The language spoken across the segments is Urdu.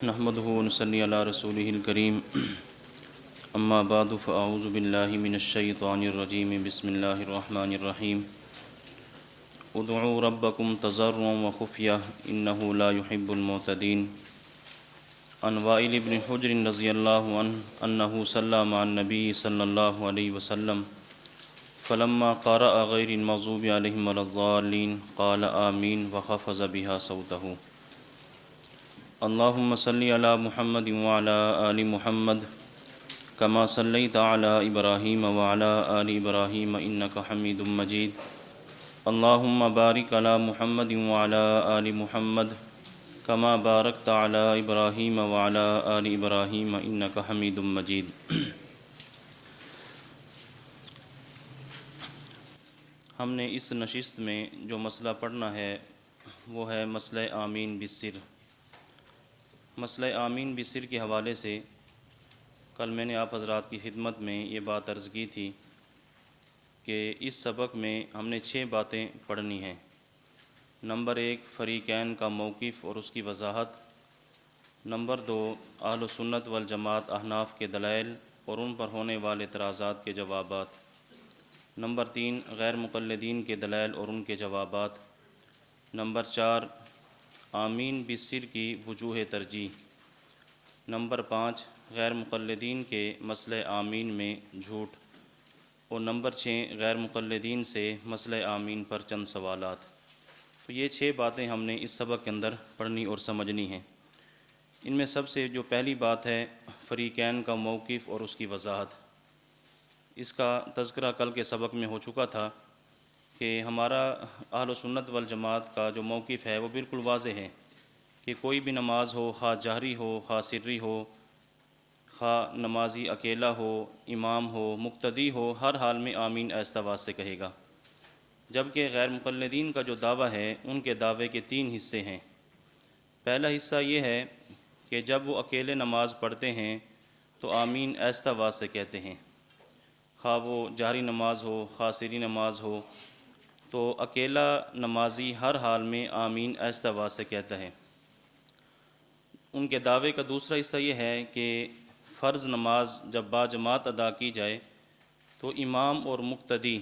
نحمده ونصلي على رسوله الكريم اما بعد فاعوذ بالله من الشيطان الرجيم بسم الله الرحمن الرحيم ادعوا ربكم تضرعا وخفية انه لا يحب المعتدين عن وائل بن حجر رضي الله عنه انه صلى مع النبي صلى الله عليه وسلم فلما قرأ غير المغضوب عليهم ولا الضالين قال آمين وخفض بها صوته اللهم صل على محمد وعلى آل محمد كما صليت على إبراهيم وعلى آل إبراهيم إنك حميد مجيد اللهم بارك على محمد وعلى آل محمد كما باركت على إبراهيم وعلى آل إبراهيم إنك حميد مجيد ہم نے اس نشست میں جو مسئلہ پڑھنا ہے وہ ہے مسئلہ آمین بالسر۔ مسئلہ آمین بالسر کے حوالے سے کل میں نے آپ حضرات کی خدمت میں یہ بات عرض کی تھی کہ اس سبق میں ہم نے 6 باتیں پڑھنی ہیں۔ نمبر 1 فریقین کا موقف اور اس کی وضاحت، نمبر 2 اہل سنت والجماعت احناف کے دلائل اور ان پر ہونے والے اعتراضات کے جوابات، نمبر 3 غیر مقلدین کے دلائل اور ان کے جوابات، نمبر 4 آمین بالسر کی وجوہ ترجیح، نمبر 5 غیر مقلدین کے مسئلہ آمین میں جھوٹ، اور نمبر 6 غیر مقلدین سے مسئلہ آمین پر چند سوالات۔ تو یہ 6 باتیں ہم نے اس سبق کے اندر پڑھنی اور سمجھنی ہیں۔ ان میں سب سے جو پہلی بات ہے فریقین کا موقف اور اس کی وضاحت۔ اس کا تذکرہ کل کے سبق میں ہو چکا تھا کہ ہمارا اہل سنت والجماعت کا جو موقف ہے وہ بالکل واضح ہے کہ کوئی بھی نماز ہو، خواہ جہری ہو خواہ سری ہو، خواہ نمازی اکیلا ہو، امام ہو، مقتدی ہو، ہر حال میں آمین آہستہ آواز سے کہے گا۔ جبکہ غیر مقلدین کا جو دعویٰ ہے ان کے دعوے کے 3 حصے ہیں۔ پہلا حصہ یہ ہے کہ جب وہ اکیلے نماز پڑھتے ہیں تو آمین آہستہ آواز سے کہتے ہیں، خواہ وہ جہری نماز ہو خواہ سری نماز ہو، تو اکیلا نمازی ہر حال میں آمین آہستہ آواز سے کہتا ہے۔ ان کے دعوے کا دوسرا حصہ یہ ہے کہ فرض نماز جب باجماعت ادا کی جائے تو امام اور مقتدی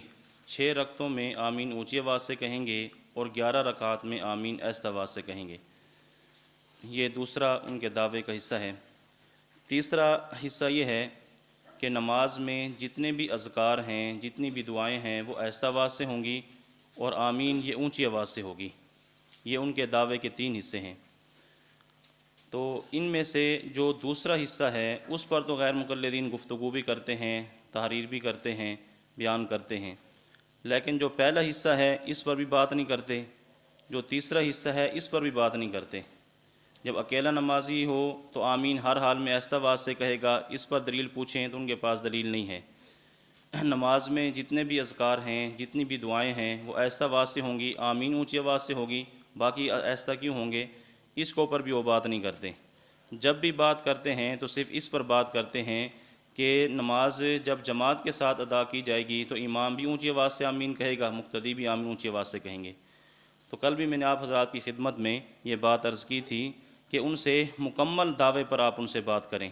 6 رکعتوں میں آمین اونچی آواز سے کہیں گے اور 11 رکعات میں آمین آہستہ آواز سے کہیں گے۔ یہ دوسرا ان کے دعوے کا حصہ ہے۔ تیسرا حصہ یہ ہے کہ نماز میں جتنے بھی اذکار ہیں، جتنی بھی دعائیں ہیں وہ آہستہ آواز سے ہوں گی اور آمین یہ اونچی آواز سے ہوگی۔ یہ ان کے دعوے کے 3 حصے ہیں۔ تو ان میں سے جو دوسرا حصہ ہے اس پر تو غیر مقلدین گفتگو بھی کرتے ہیں، تحریر بھی کرتے ہیں، بیان کرتے ہیں، لیکن جو پہلا حصہ ہے اس پر بھی بات نہیں کرتے، جو تیسرا حصہ ہے اس پر بھی بات نہیں کرتے۔ جب اکیلا نمازی ہو تو آمین ہر حال میں آہستہ آواز سے کہے گا، اس پر دلیل پوچھیں تو ان کے پاس دلیل نہیں ہے۔ نماز میں جتنے بھی اذکار ہیں، جتنی بھی دعائیں ہیں وہ آہستہ آواز سے ہوں گی، آمین اونچی آواز سے ہوگی، باقی آہستہ کیوں ہوں گے، اس کے اوپر بھی وہ بات نہیں کرتے۔ جب بھی بات کرتے ہیں تو صرف اس پر بات کرتے ہیں کہ نماز جب جماعت کے ساتھ ادا کی جائے گی تو امام بھی اونچی آواز سے آمین کہے گا، مقتدی بھی آمین اونچی آواز سے کہیں گے۔ تو کل بھی میں نے آپ حضرات کی خدمت میں یہ بات عرض کی تھی کہ ان سے مکمل دعوے پر آپ ان سے بات کریں،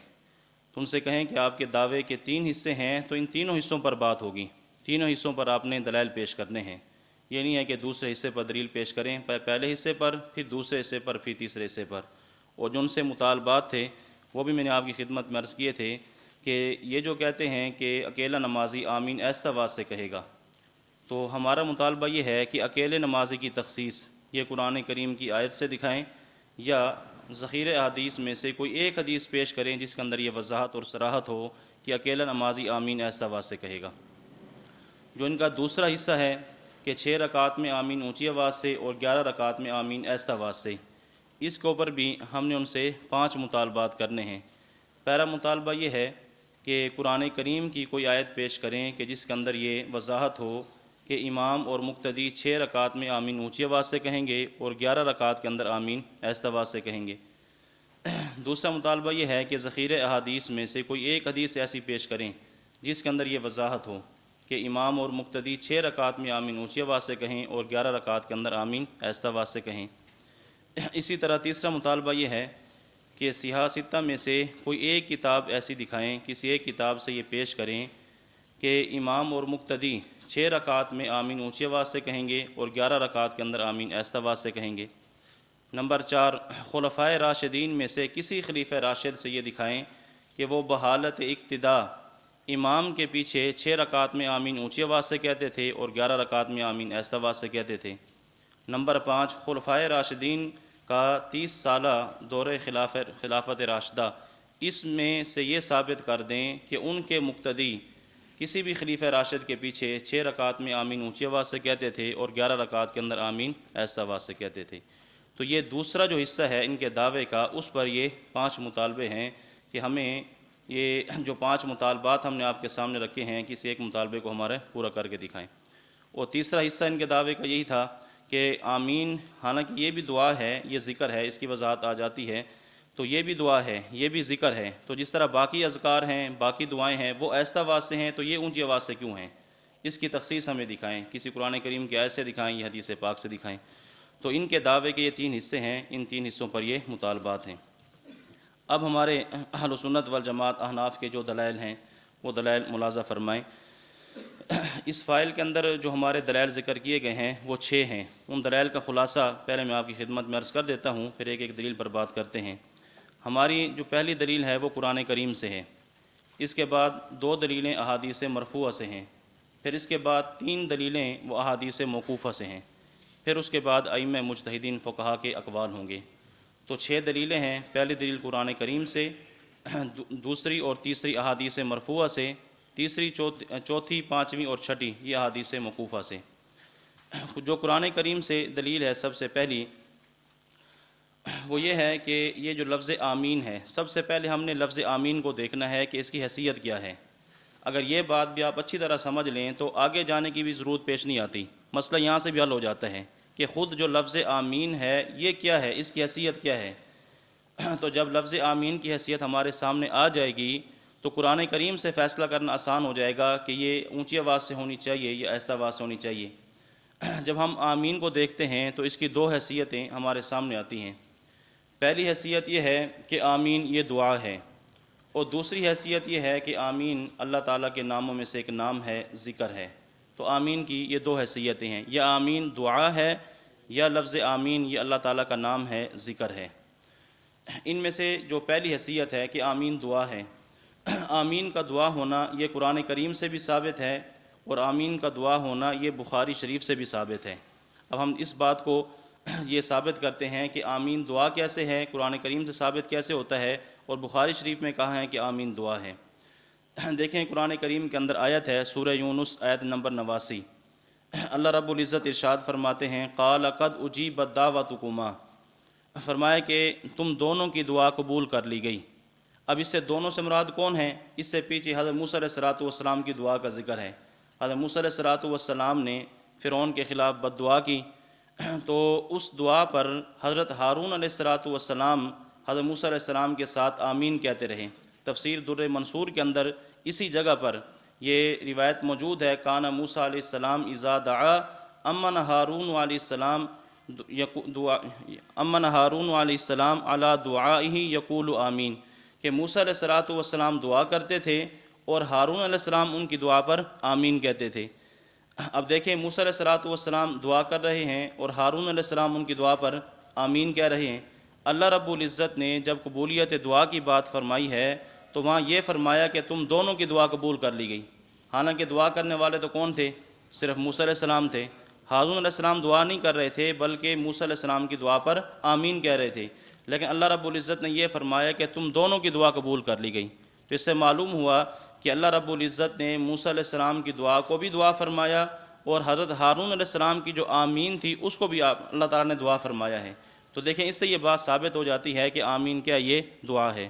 تو ان سے کہیں کہ آپ کے دعوے کے 3 حصے ہیں تو ان تینوں حصوں پر بات ہوگی، تینوں حصوں پر آپ نے دلائل پیش کرنے ہیں۔ یہ نہیں ہے کہ دوسرے حصے پر دلیل پیش کریں، پہلے حصے پر، پھر دوسرے حصے پر، پھر تیسرے حصے پر۔ اور جو ان سے مطالبات تھے وہ بھی میں نے آپ کی خدمت میں عرض کیے تھے کہ یہ جو کہتے ہیں کہ اکیلا نمازی آمین آہستہ آواز سے کہے گا، تو ہمارا مطالبہ یہ ہے کہ اکیلے نمازی کی تخصیص یہ قرآن کریم کی آیت سے دکھائیں یا ذخیرہ احادیث میں سے کوئی ایک حدیث پیش کریں جس کے اندر یہ وضاحت اور صراحت ہو کہ اکیلا نمازی آمین آہستہ آواز سے کہے گا۔ جو ان کا دوسرا حصہ ہے کہ 6 رکعات میں آمین اونچی آواز سے اور 11 رکعات میں آمین آہستہ آواز سے، اس کے اوپر بھی ہم نے ان سے 5 مطالبات کرنے ہیں۔ پہلا مطالبہ یہ ہے کہ قرآن کریم کی کوئی آیت پیش کریں کہ جس کے اندر یہ وضاحت ہو کہ امام اور مقتدی 6 رکعات میں آمین اونچی آواز سے کہیں گے اور 11 رکعات کے اندر آمین آہستہ آواز سے کہیں گے۔ دوسرا مطالبہ یہ ہے کہ ذخیرہ احادیث میں سے کوئی ایک حدیث ایسی پیش کریں جس کے اندر یہ وضاحت ہو کہ امام اور مقتدی 6 رکعات میں آمین اونچی آواز سے کہیں اور 11 رکعات کے اندر آمین آہستہ آواز سے کہیں۔ اسی طرح تیسرا مطالبہ یہ ہے کہ سیاستہ میں سے کوئی ایک کتاب ایسی دکھائیں، کسی ایک کتاب سے یہ پیش کریں کہ امام اور مقتدی 6 رکعات میں آمین اونچی آواز سے کہیں گے اور 11 رکعات کے اندر آمین آہستہ آواز سے کہیں گے۔ نمبر 4، خلفائے راشدین میں سے کسی خلیفہ راشد سے یہ دکھائیں کہ وہ بحالت اقتدا امام کے پیچھے 6 رکعات میں آمین اونچی آواز سے کہتے تھے اور 11 رکعات میں آمین آہستہ آواز سے کہتے تھے۔ نمبر 5، خلفائے راشدین کا 30 سالہ دور خلافت راشدہ، اس میں سے یہ ثابت کر دیں کہ ان کے مقتدی کسی بھی خلیفہ راشد کے پیچھے 6 رکعات میں آمین اونچی آواز سے کہتے تھے اور 11 رکعات کے اندر آمین آہستہ آواز سے کہتے تھے۔ تو یہ دوسرا جو حصہ ہے ان کے دعوے کا، اس پر یہ 5 مطالبے ہیں کہ ہمیں یہ جو 5 مطالبات ہم نے آپ کے سامنے رکھے ہیں، کسی ایک مطالبے کو ہمارے پورا کر کے دکھائیں۔ اور تیسرا حصہ ان کے دعوے کا یہی تھا کہ آمین، حالانکہ یہ بھی دعا ہے، یہ ذکر ہے، اس کی وضاحت آ جاتی ہے، تو یہ بھی دعا ہے، یہ بھی ذکر ہے، تو جس طرح باقی اذکار ہیں، باقی دعائیں ہیں، وہ آہستہ آواز سے ہیں، تو یہ اونچی آواز سے کیوں ہیں؟ اس کی تخصیص ہمیں دکھائیں، کسی قرآن کریم کی آیت سے دکھائیں یا حدیث پاک سے دکھائیں۔ تو ان کے دعوے کے یہ 3 حصے ہیں، ان 3 حصوں پر یہ مطالبات ہیں۔ اب ہمارے اہل سنت والجماعت احناف کے جو دلائل ہیں وہ دلائل ملاحظہ فرمائیں۔ اس فائل کے اندر جو ہمارے دلائل ذکر کیے گئے ہیں وہ 6 ہیں۔ ان دلائل کا خلاصہ پہلے میں آپ کی خدمت میں عرض کر دیتا ہوں، پھر ایک ایک دلیل پر بات کرتے ہیں۔ ہماری جو پہلی دلیل ہے وہ قرآن کریم سے ہے، اس کے بعد 2 دلیلیں احادیث مرفوعہ سے ہیں، پھر اس کے بعد 3 دلیلیں وہ احادیث موقوفہ سے ہیں، پھر اس کے بعد ائمہ مجتہدین فقہا کے اقوال ہوں گے۔ تو 6 دلیلیں ہیں۔ پہلی دلیل قرآن کریم سے، دوسری اور تیسری احادیث مرفوعہ سے، تیسری، چوتھی، 5ویں اور 6ٹھی یہ احادیث موقوفہ سے۔ جو قرآن کریم سے دلیل ہے سب سے پہلی، وہ یہ ہے کہ یہ جو لفظ آمین ہے، سب سے پہلے ہم نے لفظ آمین کو دیکھنا ہے کہ اس کی حیثیت کیا ہے۔ اگر یہ بات بھی آپ اچھی طرح سمجھ لیں تو آگے جانے کی بھی ضرورت پیش نہیں آتی، مسئلہ یہاں سے بھی حل ہو جاتا ہے کہ خود جو لفظ آمین ہے یہ کیا ہے، اس کی حیثیت کیا ہے۔ تو جب لفظ آمین کی حیثیت ہمارے سامنے آ جائے گی تو قرآن کریم سے فیصلہ کرنا آسان ہو جائے گا کہ یہ اونچی آواز سے ہونی چاہیے یا آہستہ آواز سے ہونی چاہیے۔ جب ہم آمین کو دیکھتے ہیں تو اس کی 2 حیثیتیں ہمارے سامنے آتی ہیں۔ پہلی حیثیت یہ ہے کہ آمین یہ دعا ہے، اور دوسری حیثیت یہ ہے کہ آمین اللہ تعالیٰ کے ناموں میں سے ایک نام ہے، ذکر ہے۔ تو آمین کی یہ 2 حیثیتیں ہیں، یا آمین دعا ہے یا لفظ آمین یہ اللہ تعالیٰ کا نام ہے، ذکر ہے۔ ان میں سے جو پہلی حیثیت ہے کہ آمین دعا ہے، آمین کا دعا ہونا یہ قرآن کریم سے بھی ثابت ہے، اور آمین کا دعا ہونا یہ بخاری شریف سے بھی ثابت ہے۔ اب ہم اس بات کو یہ ثابت کرتے ہیں کہ آمین دعا کیسے ہے، قرآن کریم سے ثابت کیسے ہوتا ہے، اور بخاری شریف میں کہا ہے کہ آمین دعا ہے۔ دیکھیں قرآن کریم کے اندر آیت ہے سورہ یونس آیت نمبر 89، اللہ رب العزت ارشاد فرماتے ہیں قال قد اجیبت دعوتکما، فرمایا کہ تم دونوں کی دعا قبول کر لی گئی۔ اب اس سے دونوں سے مراد کون ہیں؟ اس سے پیچھے حضرت موسیٰ علیہ السلام کی دعا کا ذکر ہے۔ حضرت موسیٰ علیہ السلام نے فرعون کے خلاف بد دعا کی، تو اس دعا پر حضرت ہارون علیہ السلام حضرت موسیٰ علیہ السلام کے ساتھ آمین کہتے رہے۔ تفسیر در منصور کے اندر اسی جگہ پر یہ روایت موجود ہے، کان موسیٰ علیہ السلام اذا دعا امن ہارون علیہ السلام علی دعائہ یقول آمین، کہ موسیٰ علیہ السلام دعا کرتے تھے اور ہارون علیہ السلام ان کی دعا پر آمین کہتے تھے۔ اب دیکھیں موسیٰ علیہ السلام دعا کر رہے ہیں اور ہارون علیہ السلام ان کی دعا پر آمین کہہ رہے ہیں۔ اللہ رب العزت نے جب قبولیت دعا کی بات فرمائی ہے تو وہاں یہ فرمایا کہ تم دونوں کی دعا قبول کر لی گئی، حالانکہ دعا کرنے والے تو کون تھے؟ صرف موسیٰ علیہ السلام تھے۔ ہارون علیہ السلام دعا نہیں کر رہے تھے بلکہ موسیٰ علیہ السلام کی دعا پر آمین کہہ رہے تھے، لیکن اللہ رب العزت نے یہ فرمایا کہ تم دونوں کی دعا قبول کر لی گئی۔ تو اس سے معلوم ہوا کہ اللہ رب العزت نے موسیٰ علیہ السلام کی دعا کو بھی دعا فرمایا، اور حضرت ہارون علیہ السلام کی جو آمین تھی اس کو بھی اللہ تعالیٰ نے دعا فرمایا ہے۔ تو دیکھیں اس سے یہ بات ثابت ہو جاتی ہے کہ آمین کیا یہ دعا ہے۔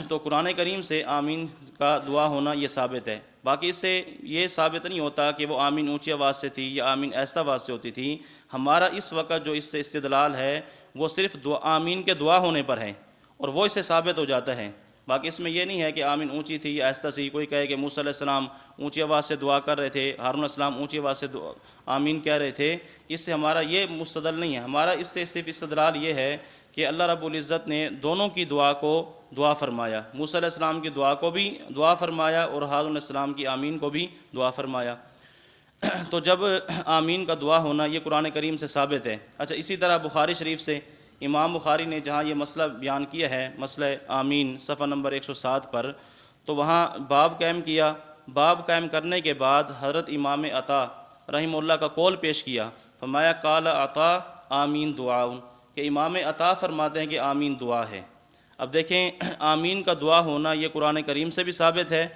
تو قرآن کریم سے آمین کا دعا ہونا یہ ثابت ہے۔ باقی اس سے یہ ثابت نہیں ہوتا کہ وہ آمین اونچی آواز سے تھی یا آمین آہستہ آواز سے ہوتی تھی۔ ہمارا اس وقت جو اس سے استدلال ہے وہ صرف آمین کے دعا ہونے پر ہے، اور وہ اس سے ثابت ہو جاتا ہے۔ باقی اس میں یہ نہیں ہے کہ آمین اونچی تھی یا آہستہ سی، کوئی کہے کہ موسیٰ علیہ السلام اونچی آواز سے دعا کر رہے تھے، ہارون علیہ السلام اونچی آواز سے آمین کہہ رہے تھے، اس سے ہمارا یہ مستدل نہیں ہے۔ ہمارا اس سے صرف استدلال یہ ہے کہ اللہ رب العزت نے دونوں کی دعا کو دعا فرمایا، موسیٰ علیہ السلام کی دعا کو بھی دعا فرمایا اور ہارون علیہ السلام کی آمین کو بھی دعا فرمایا۔ تو جب آمین کا دعا ہونا یہ قرآن کریم سے ثابت ہے۔ اچھا، اسی طرح بخاری شریف سے امام بخاری نے جہاں یہ مسئلہ بیان کیا ہے، مسئلہ آمین، صفحہ نمبر 107 پر، تو وہاں باب قائم کیا۔ باب قائم کرنے کے بعد حضرت امام عطا رحمہ اللہ کا قول پیش کیا، فرمایا قال عطا آمین دعا، کہ امام عطا فرماتے ہیں کہ آمین دعا ہے۔ اب دیکھیں، آمین کا دعا ہونا یہ قرآن کریم سے بھی ثابت ہے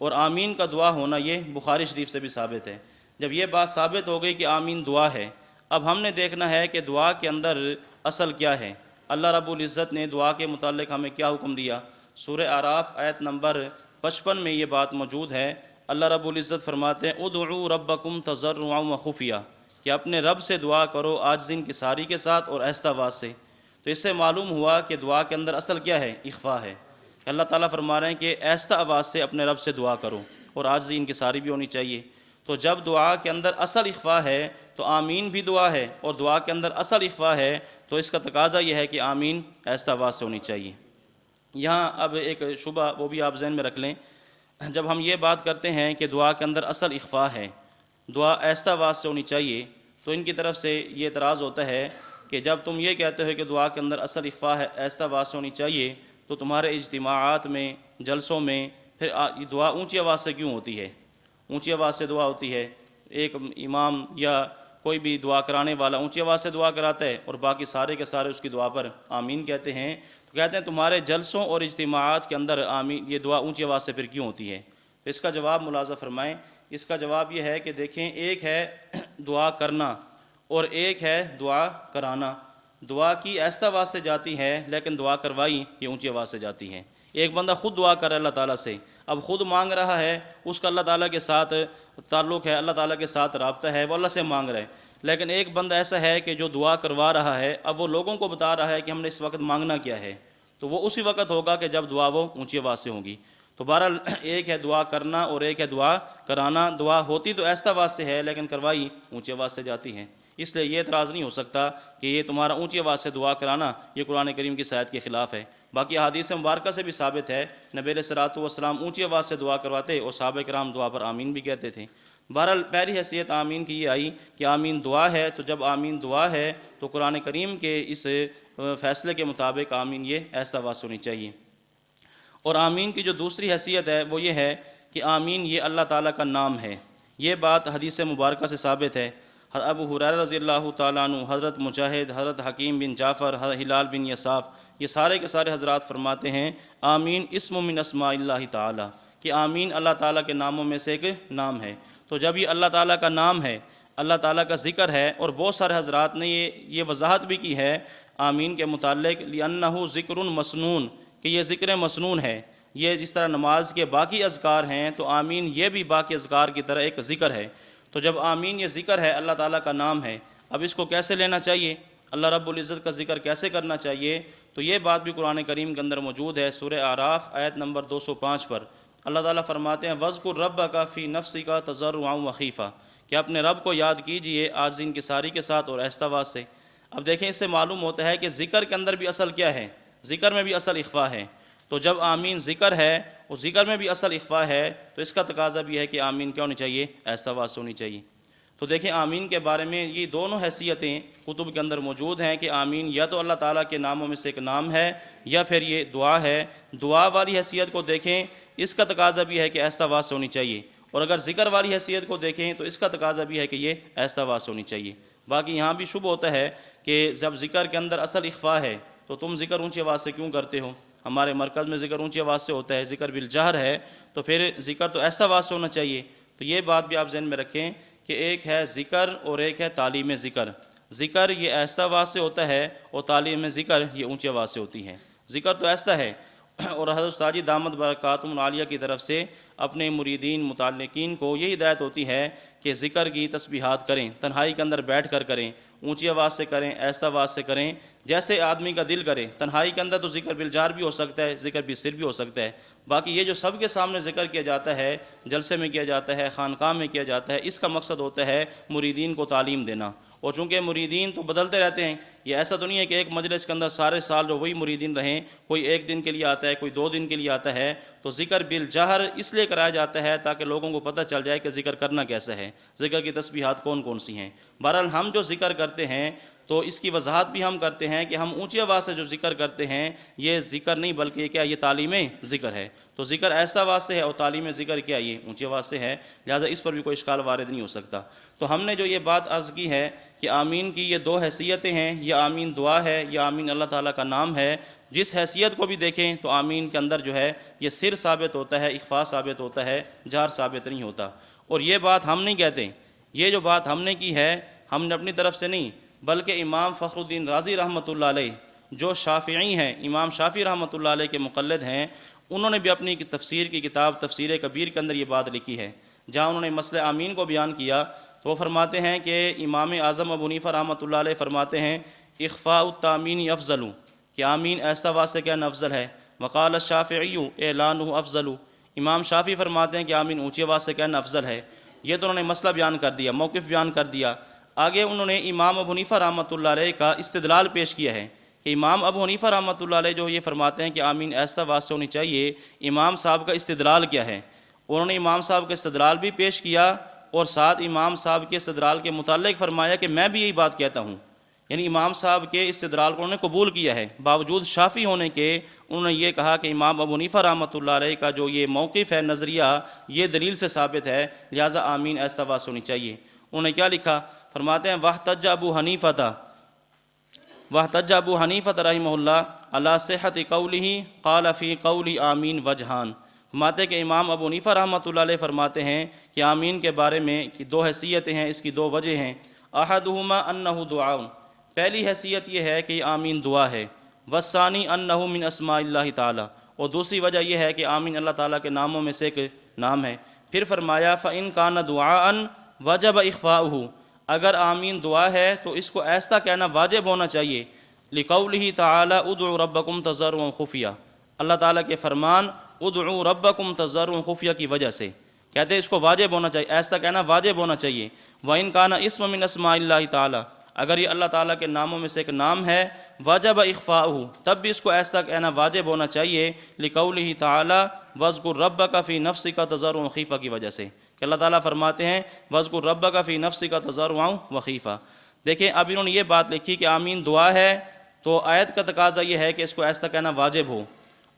اور آمین کا دعا ہونا یہ بخاری شریف سے بھی ثابت ہے۔ جب یہ بات ثابت ہو گئی کہ آمین دعا ہے، اب ہم نے دیکھنا ہے کہ دعا کے اندر اصل کیا ہے۔ اللہ رب العزت نے دعا کے متعلق ہمیں کیا حکم دیا؟ سورہ اعراف آیت نمبر 55 میں یہ بات موجود ہے۔ اللہ رب العزت فرماتے ہیں ادعوا ربکم تضرعا وخفیہ، کہ اپنے رب سے دعا کرو عاجزی انکساری کے ساتھ اور آہستہ آواز سے۔ تو اس سے معلوم ہوا کہ دعا کے اندر اصل کیا ہے؟ اخفا ہے۔ اللہ تعالیٰ فرما رہے ہیں کہ آہستہ آواز سے اپنے رب سے دعا کرو اور عاجزی انکساری بھی ہونی چاہیے۔ تو جب دعا کے اندر اصل اخفا ہے تو آمین بھی دعا ہے، اور دعا کے اندر اصل اخفا ہے تو اس کا تقاضا یہ ہے کہ آمین آہستہ آواز سے ہونی چاہیے۔ یہاں اب ایک شبہ وہ بھی آپ ذہن میں رکھ لیں، جب ہم یہ بات کرتے ہیں کہ دعا کے اندر اصل اخفا ہے، دعا آہستہ آواز سے ہونی چاہیے، تو ان کی طرف سے یہ اعتراض ہوتا ہے کہ جب تم یہ کہتے ہو کہ دعا کے اندر اصل اخفا ہے، آہستہ آواز سے ہونی چاہیے، تو تمہارے اجتماعات میں، جلسوں میں پھر یہ دعا اونچی آواز سے کیوں ہوتی ہے؟ اونچی آواز سے دعا ہوتی ہے، ایک امام یا کوئی بھی دعا کرانے والا اونچی آواز سے دعا کراتا ہے اور باقی سارے کے سارے اس کی دعا پر آمین کہتے ہیں، تو کہتے ہیں تمہارے جلسوں اور اجتماعات کے اندر آمین یہ دعا اونچی آواز سے پھر کیوں ہوتی ہے؟ تو اس کا جواب ملاحظہ فرمائیں۔ اس کا جواب یہ ہے کہ دیکھیں، ایک ہے دعا کرنا اور ایک ہے دعا کرانا۔ دعا کی آہستہ آواز سے جاتی ہے لیکن دعا کروائی یہ اونچی آواز سے جاتی ہے۔ ایک بندہ خود دعا کر رہا ہے اللہ تعالیٰ سے، اب خود مانگ رہا ہے، اس کا اللہ تعالیٰ کے ساتھ تعلق ہے، اللہ تعالیٰ کے ساتھ رابطہ ہے، وہ اللہ سے مانگ رہا ہے۔ لیکن ایک بندہ ایسا ہے کہ جو دعا کروا رہا ہے، اب وہ لوگوں کو بتا رہا ہے کہ ہم نے اس وقت مانگنا کیا ہے، تو وہ اسی وقت ہوگا کہ جب دعا وہ اونچی آواز سے ہوگی۔ تو بہرحال ایک ہے دعا کرنا اور ایک ہے دعا کرانا۔ دعا ہوتی تو آہستہ آواز سے ہے لیکن کروائی اونچی آواز سے جاتی ہے، اس لیے یہ اعتراض نہیں ہو سکتا کہ یہ تمہارا اونچی آواز سے دعا کرانا یہ قرآن کریم کی آیت کے خلاف ہے۔ باقی احادیث مبارکہ سے بھی ثابت ہے، نبی علیہ الصلوۃ والسلام اونچی آواز سے دعا کرواتے اور صحابہ کرام دعا پر آمین بھی کہتے تھے۔ بہرحال پہلی حیثیت آمین کی یہ آئی کہ آمین دعا ہے، تو جب آمین دعا ہے تو قرآن کریم کے اس فیصلے کے مطابق آمین یہ آہستہ آواز سے ہونی چاہیے۔ اور آمین کی جو دوسری حیثیت ہے وہ یہ ہے کہ آمین یہ اللہ تعالیٰ کا نام ہے۔ یہ بات حدیث مبارکہ سے ثابت ہے۔ ابو ہریرہ رضی اللہ تعالیٰ عنہ، حضرت مجاہد، حضرت حکیم بن جعفر، حضرت ہلال بن یصاف، یہ سارے کے سارے حضرات فرماتے ہیں آمین اسم من اسماء اللہ تعالیٰ، کہ آمین اللہ تعالیٰ کے ناموں میں سے ایک نام ہے۔ تو جب یہ اللہ تعالیٰ کا نام ہے، اللہ تعالیٰ کا ذکر ہے، اور بہت سارے حضرات نے یہ وضاحت بھی کی ہے آمین کے متعلق، لِأَنَّهُ ذِكْرٌ مَسْنُون، کہ یہ ذکر مسنون ہے۔ یہ جس طرح نماز کے باقی اذکار ہیں تو آمین یہ بھی باقی اذکار کی طرح ایک ذکر ہے۔ تو جب آمین یہ ذکر ہے، اللہ تعالیٰ کا نام ہے، اب اس کو کیسے لینا چاہیے، اللہ رب العزت کا ذکر کیسے کرنا چاہیے، تو یہ بات بھی قرآن کریم کے اندر موجود ہے۔ سورہ اعراف آیت نمبر 205 پر اللہ تعالیٰ فرماتے ہیں وَاذْكُرْ رَبَّكَ فِي نَفْسِكَ تَضَرُّعًا وَخِيفَةً، کہ اپنے رب کو یاد کیجئے عاجزی انکساری کے ساتھ اور آہستہ آواز سے۔ اب دیکھیں، اس سے معلوم ہوتا ہے کہ ذکر کے اندر بھی اصل کیا ہے، ذکر میں بھی اصل اخفا ہے۔ تو جب آمین ذکر ہے اور ذکر میں بھی اصل اخفا ہے تو اس کا تقاضا بھی ہے کہ آمین کیا ہونی چاہیے، آہستہ آواز سے ہونی چاہیے۔ تو دیکھیں، آمین کے بارے میں یہ دونوں حیثیتیں کتب کے اندر موجود ہیں کہ آمین یا تو اللہ تعالیٰ کے ناموں میں سے ایک نام ہے یا پھر یہ دعا ہے۔ دعا والی حیثیت کو دیکھیں، اس کا تقاضا بھی ہے کہ آہستہ آواز سے ہونی چاہیے، اور اگر ذکر والی حیثیت کو دیکھیں تو اس کا تقاضا بھی ہے کہ یہ آہستہ آواز سے ہونی چاہیے۔ باقی یہاں بھی شبہ ہوتا ہے کہ جب ذکر کے اندر اصل اخفا ہے تو تم ذکر اونچی آواز سے کیوں کرتے ہو؟ ہمارے مرکز میں ذکر اونچی آواز سے ہوتا ہے، ذکر بالجہر ہے، تو پھر ذکر تو آہستہ آواز سے ہونا چاہیے۔ تو یہ بات بھی آپ ذہن میں رکھیں کہ ایک ہے ذکر اور ایک ہے تعلیم ذکر۔ ذکر یہ آہستہ آواز سے ہوتا ہے اور تعلیم ذکر یہ اونچی آواز سے ہوتی ہے۔ ذکر تو آہستہ ہے، اور حضرت استاد دامت برکاتہم العالیہ کی طرف سے اپنے مریدین متعلقین کو یہ ہدایت ہوتی ہے کہ ذکر کی تسبیحات کریں، تنہائی کے اندر بیٹھ کر کریں، اونچی آواز سے کریں، آہستہ آواز سے کریں، جیسے آدمی کا دل کرے۔ تنہائی کے اندر تو ذکر بالجہر بھی ہو سکتا ہے، ذکر بالسر بھی ہو سکتا ہے۔ باقی یہ جو سب کے سامنے ذکر کیا جاتا ہے، جلسے میں کیا جاتا ہے، خانقاہ میں کیا جاتا ہے، اس کا مقصد ہوتا ہے مریدین کو تعلیم دینا۔ اور چونکہ مریدین تو بدلتے رہتے ہیں، یہ ایسا تو نہیں ہے کہ ایک مجلس کے اندر سارے سال جو وہی مریدین رہیں، کوئی ایک دن کے لیے آتا ہے، کوئی 2 دن کے لیے آتا ہے، تو ذکر بالجہر اس لیے کرایا جاتا ہے تاکہ لوگوں کو پتہ چل جائے کہ ذکر کرنا کیسا ہے، ذکر کی تسبیحات کون کون سی ہیں۔ بہرحال ہم جو ذکر کرتے ہیں تو اس کی وضاحت بھی ہم کرتے ہیں کہ ہم اونچی آواز سے جو ذکر کرتے ہیں یہ ذکر نہیں بلکہ کیا یہ تعلیم ذکر ہے۔ تو ذکر ایسا آواز سے ہے اور تعلیم ذکر کیا یہ اونچی آواز سے ہے، لہٰذا اس پر بھی کوئی اشکال وارد نہیں ہو سکتا۔ تو ہم نے جو یہ بات عرض کی ہے کہ آمین کی یہ 2 حیثیتیں ہیں، یہ آمین دعا ہے، یہ آمین اللہ تعالیٰ کا نام ہے۔ جس حیثیت کو بھی دیکھیں تو آمین کے اندر جو ہے یہ سر ثابت ہوتا ہے، اخفاء ثابت ہوتا ہے، جہر ثابت نہیں ہوتا۔ اور یہ بات ہم نہیں کہتے، یہ جو بات ہم نے کی ہے ہم نے اپنی طرف سے نہیں، بلکہ امام فخر الدین رازی رحمۃ اللہ علیہ جو شافعی ہیں، امام شافعی رحمۃ اللہ علیہ کے مقلد ہیں، انہوں نے بھی اپنی تفسیر کی کتاب تفسیر کبیر کے اندر یہ بات لکھی ہے، جہاں انہوں نے مسئلہ آمین کو بیان کیا تو وہ فرماتے ہیں کہ امام اعظم ابو حنیفہ رحمۃ اللہ علیہ فرماتے ہیں اخفاء التامین افضل، کہ آمین ایسا واسطے کہنا افضل ہے۔ وقال الشافعی اعلانہ افضل، امام شافعی فرماتے ہیں کہ آمین اونچی آواز سے کہنا افضل ہے۔ یہ تو انہوں نے مسئلہ بیان کر دیا، موقف بیان کر دیا۔ آگے انہوں نے امام ابو حنیفہ رحمۃ اللہ علیہ کا استدلال پیش کیا ہے کہ امام ابو حنیفہ رحمۃ اللہ علیہ جو یہ فرماتے ہیں کہ آمین ایسا آواز سے ہونی چاہیے، امام صاحب کا استدلال کیا ہے۔ انہوں نے امام صاحب کا استدلال بھی پیش کیا اور ساتھ امام صاحب کے استدلال کے متعلق فرمایا کہ میں بھی یہی بات کہتا ہوں، یعنی امام صاحب کے استدلال کو انہوں نے قبول کیا ہے، باوجود شافعی ہونے کے انہوں نے یہ کہا کہ امام ابو حنیفہ رحمۃ اللہ علیہ کا جو یہ موقف ہے، نظریہ، یہ دلیل سے ثابت ہے، لہٰذا آمین ایسا آواز ہونی چاہیے۔ انہوں نے کیا لکھا، فرماتے ہیں واحتج ابو حنیفہ رحمہ اللہ علی صحت قولہ قال فی قول آمین وجہان، فرماتے ہیں کہ امام ابو حنیفہ رحمۃ اللہ علیہ فرماتے ہیں کہ آمین کے بارے میں کہ 2 حیثیتیں ہیں، اس کی 2 وجہ ہیں۔ احدہما انہ دعاء، پہلی حیثیت یہ ہے کہ آمین دعا ہے، والثانی انہ من اسماء اللہ تعالی، اور دوسری وجہ یہ ہے کہ آمین اللہ تعالیٰ کے ناموں میں سے ایک نام ہے۔ پھر فرمایا فإن کان دعاء وجب اخفاؤہ، اگر آمین دعا ہے تو اس کو ایسا کہنا واجب ہونا چاہیے، لقولہ تعالی ادعوا ربکم تضرعا خفیہ، اللہ تعالیٰ کے فرمان ادعوا ربکم تضرعا خفیہ کی وجہ سے کہتے ہیں اس کو واجب ہونا چاہیے، ایسا کہنا واجب ہونا چاہیے۔ وإن کان اسم من اسماء اللہ تعالی، اگر یہ اللہ تعالیٰ کے ناموں میں سے ایک نام ہے، وجب اخفاؤہ، تب بھی اس کو ایسا کہنا واجب ہونا چاہیے، لقولہ تعالی واذکر ربک فی نفسک تضرعا خیفہ کی وجہ سے، کہ اللہ تعالیٰ فرماتے ہیں واذکر ربک فی نفسک تضرعا وخیفہ۔ دیکھیں اب انہوں نے یہ بات لکھی کہ آمین دعا ہے تو آیت کا تقاضا یہ ہے کہ اس کو ایسا کہنا واجب ہو،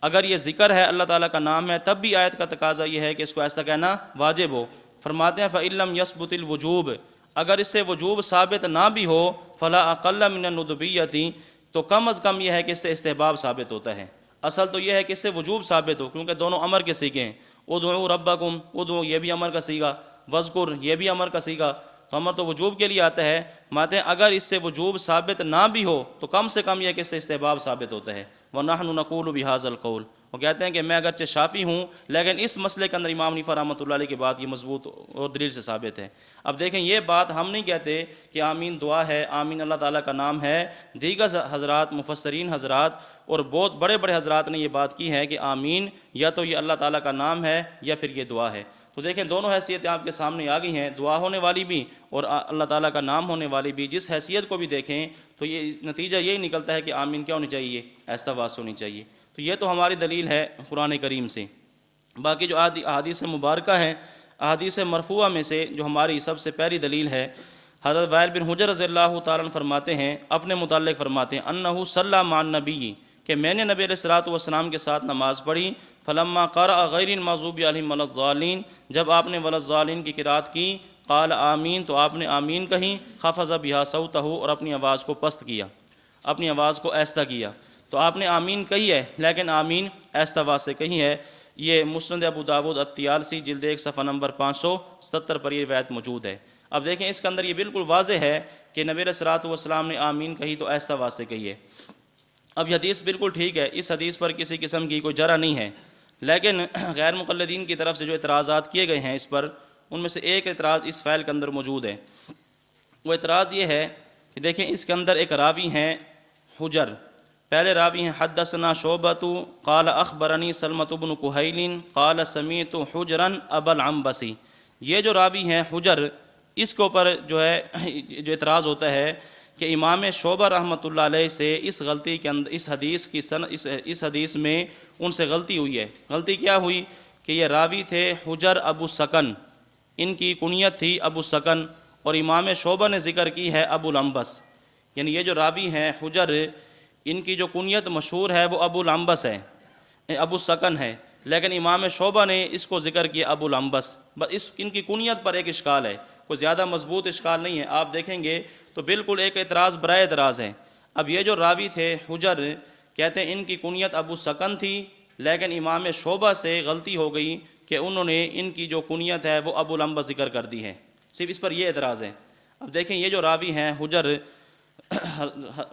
اگر یہ ذکر ہے اللہ تعالیٰ کا نام ہے تب بھی آیت کا تقاضا یہ ہے کہ اس کو ایسا کہنا واجب ہو۔ فرماتے ہیں فإن لم يثبت الوجوب، اگر اس سے وجوب ثابت نہ بھی ہو، فلا اقل من الندبیۃ، تو کم از کم یہ ہے کہ اس سے استحباب ثابت ہوتا ہے۔ اصل تو یہ ہے کہ اس سے وجوب ثابت ہو، کیونکہ دونوں امر کے صیغے ہیں، ادعوا ربکم، ادعوا یہ بھی امر کا صیغہ، واذکر یہ بھی امر کا صیغہ، تو امر تو وجوب کے لیے آتا ہے۔ ماتے ہیں اگر اس سے وجوب ثابت نہ بھی ہو تو کم سے کم یہ کہ اس سے استحباب ثابت ہوتا ہے۔ وَنَحْنُ نَقُولُ بِهَذَا الْقَوْلِ، وہ کہتے ہیں کہ میں اگرچہ شافعی ہوں لیکن اس مسئلے کے اندر امام حنیفہ رحمۃ اللہ علیہ کی بات یہ مضبوط اور دلیل سے ثابت ہے۔ اب دیکھیں یہ بات ہم نہیں کہتے کہ آمین دعا ہے، آمین اللہ تعالیٰ کا نام ہے، دیگر حضرات مفسرین حضرات اور بہت بڑے بڑے حضرات نے یہ بات کی ہے کہ آمین یا تو یہ اللہ تعالیٰ کا نام ہے یا پھر یہ دعا ہے۔ تو دیکھیں دونوں حیثیتیں آپ کے سامنے آ گئی ہیں، دعا ہونے والی بھی اور اللہ تعالیٰ کا نام ہونے والی بھی، جس حیثیت کو بھی دیکھیں تو یہ نتیجہ یہی نکلتا ہے کہ آمین کیا ہونی چاہیے، ایسا واس ہونی چاہیے۔ تو یہ تو ہماری دلیل ہے قرآن کریم سے۔ باقی جو احادیث مبارکہ ہیں، احادیث مرفوعہ میں سے جو ہماری سب سے پہلی دلیل ہے، حضرت وائل بن حجر رضی اللہ تعالیٰ عنہ فرماتے ہیں، اپنے متعلق فرماتے ہیں انہ صلی مع النبی، کہ میں نے نبی علیہ الصلوۃ والسلام کے ساتھ نماز پڑھی، فلما قرأ غیر المغضوب علیہم ولا الضالین، جب آپ نے ولا الضالین کی قرأت کی، قال آمین، تو آپ نے آمین کہی، خفض بہا صوتہ، اور اپنی آواز کو پست کیا، اپنی آواز کو ایستا کیا۔ تو آپ نے آمین کہی ہے لیکن آمین ایستا آواز سے کہی ہے۔ یہ مسند ابو داود الطیالسی جلد 1 صفحہ نمبر 577 پر یہ روایت موجود ہے۔ اب دیکھیں اس کے اندر یہ بالکل واضح ہے کہ نبی علیہ الصلوۃ والسلام نے آمین کہی تو ایستا آواز سے کہی ہے۔ اب یہ حدیث بالکل ٹھیک ہے، اس حدیث پر کسی قسم کی کوئی جرح نہیں ہے، لیکن غیر مقلدین کی طرف سے جو اعتراضات کیے گئے ہیں اس پر، ان میں سے ایک اعتراض اس فعل کے اندر موجود ہے۔ وہ اعتراض یہ ہے کہ دیکھیں اس کے اندر ایک راوی ہیں حجر، پہلے راوی ہیں حدثنا شعبۃ قال اخبرنی سلمۃ بن کہیل قال سمعت حجرا ابا العنبسی، یہ جو راوی ہیں حجر، اس کے اوپر جو ہے جو اعتراض ہوتا ہے کہ امام شعبہ رحمۃ اللہ علیہ سے اس غلطی کے اندر اس حدیث میں ان سے غلطی ہوئی ہے۔ غلطی کیا ہوئی کہ یہ راوی تھے حجر ابو سکن، ان کی کنیت تھی ابو سکن، اور امام شعبہ نے ذکر کی ہے ابو العنبس۔ یعنی یہ جو راوی ہیں حجر، ان کی جو کنیت مشہور ہے وہ ابو العنبس ہے، ابو سکن ہے، لیکن امام شعبہ نے اس کو ذکر کیا ابو العنبس۔ بس ان کی کنیت پر ایک اشکال ہے، کوئی زیادہ مضبوط اشکال نہیں ہے، آپ دیکھیں گے تو بالکل ایک اعتراض برائے اعتراض ہے۔ اب یہ جو راوی تھے حجر، کہتے ہیں ان کی کنیت ابو سکن تھی، لیکن امام شعبہ سے غلطی ہو گئی کہ انہوں نے ان کی جو کنیت ہے وہ ابو العنبس ذکر کر دی ہے، صرف اس پر یہ اعتراض ہے۔ اب دیکھیں یہ جو راوی ہیں حجر،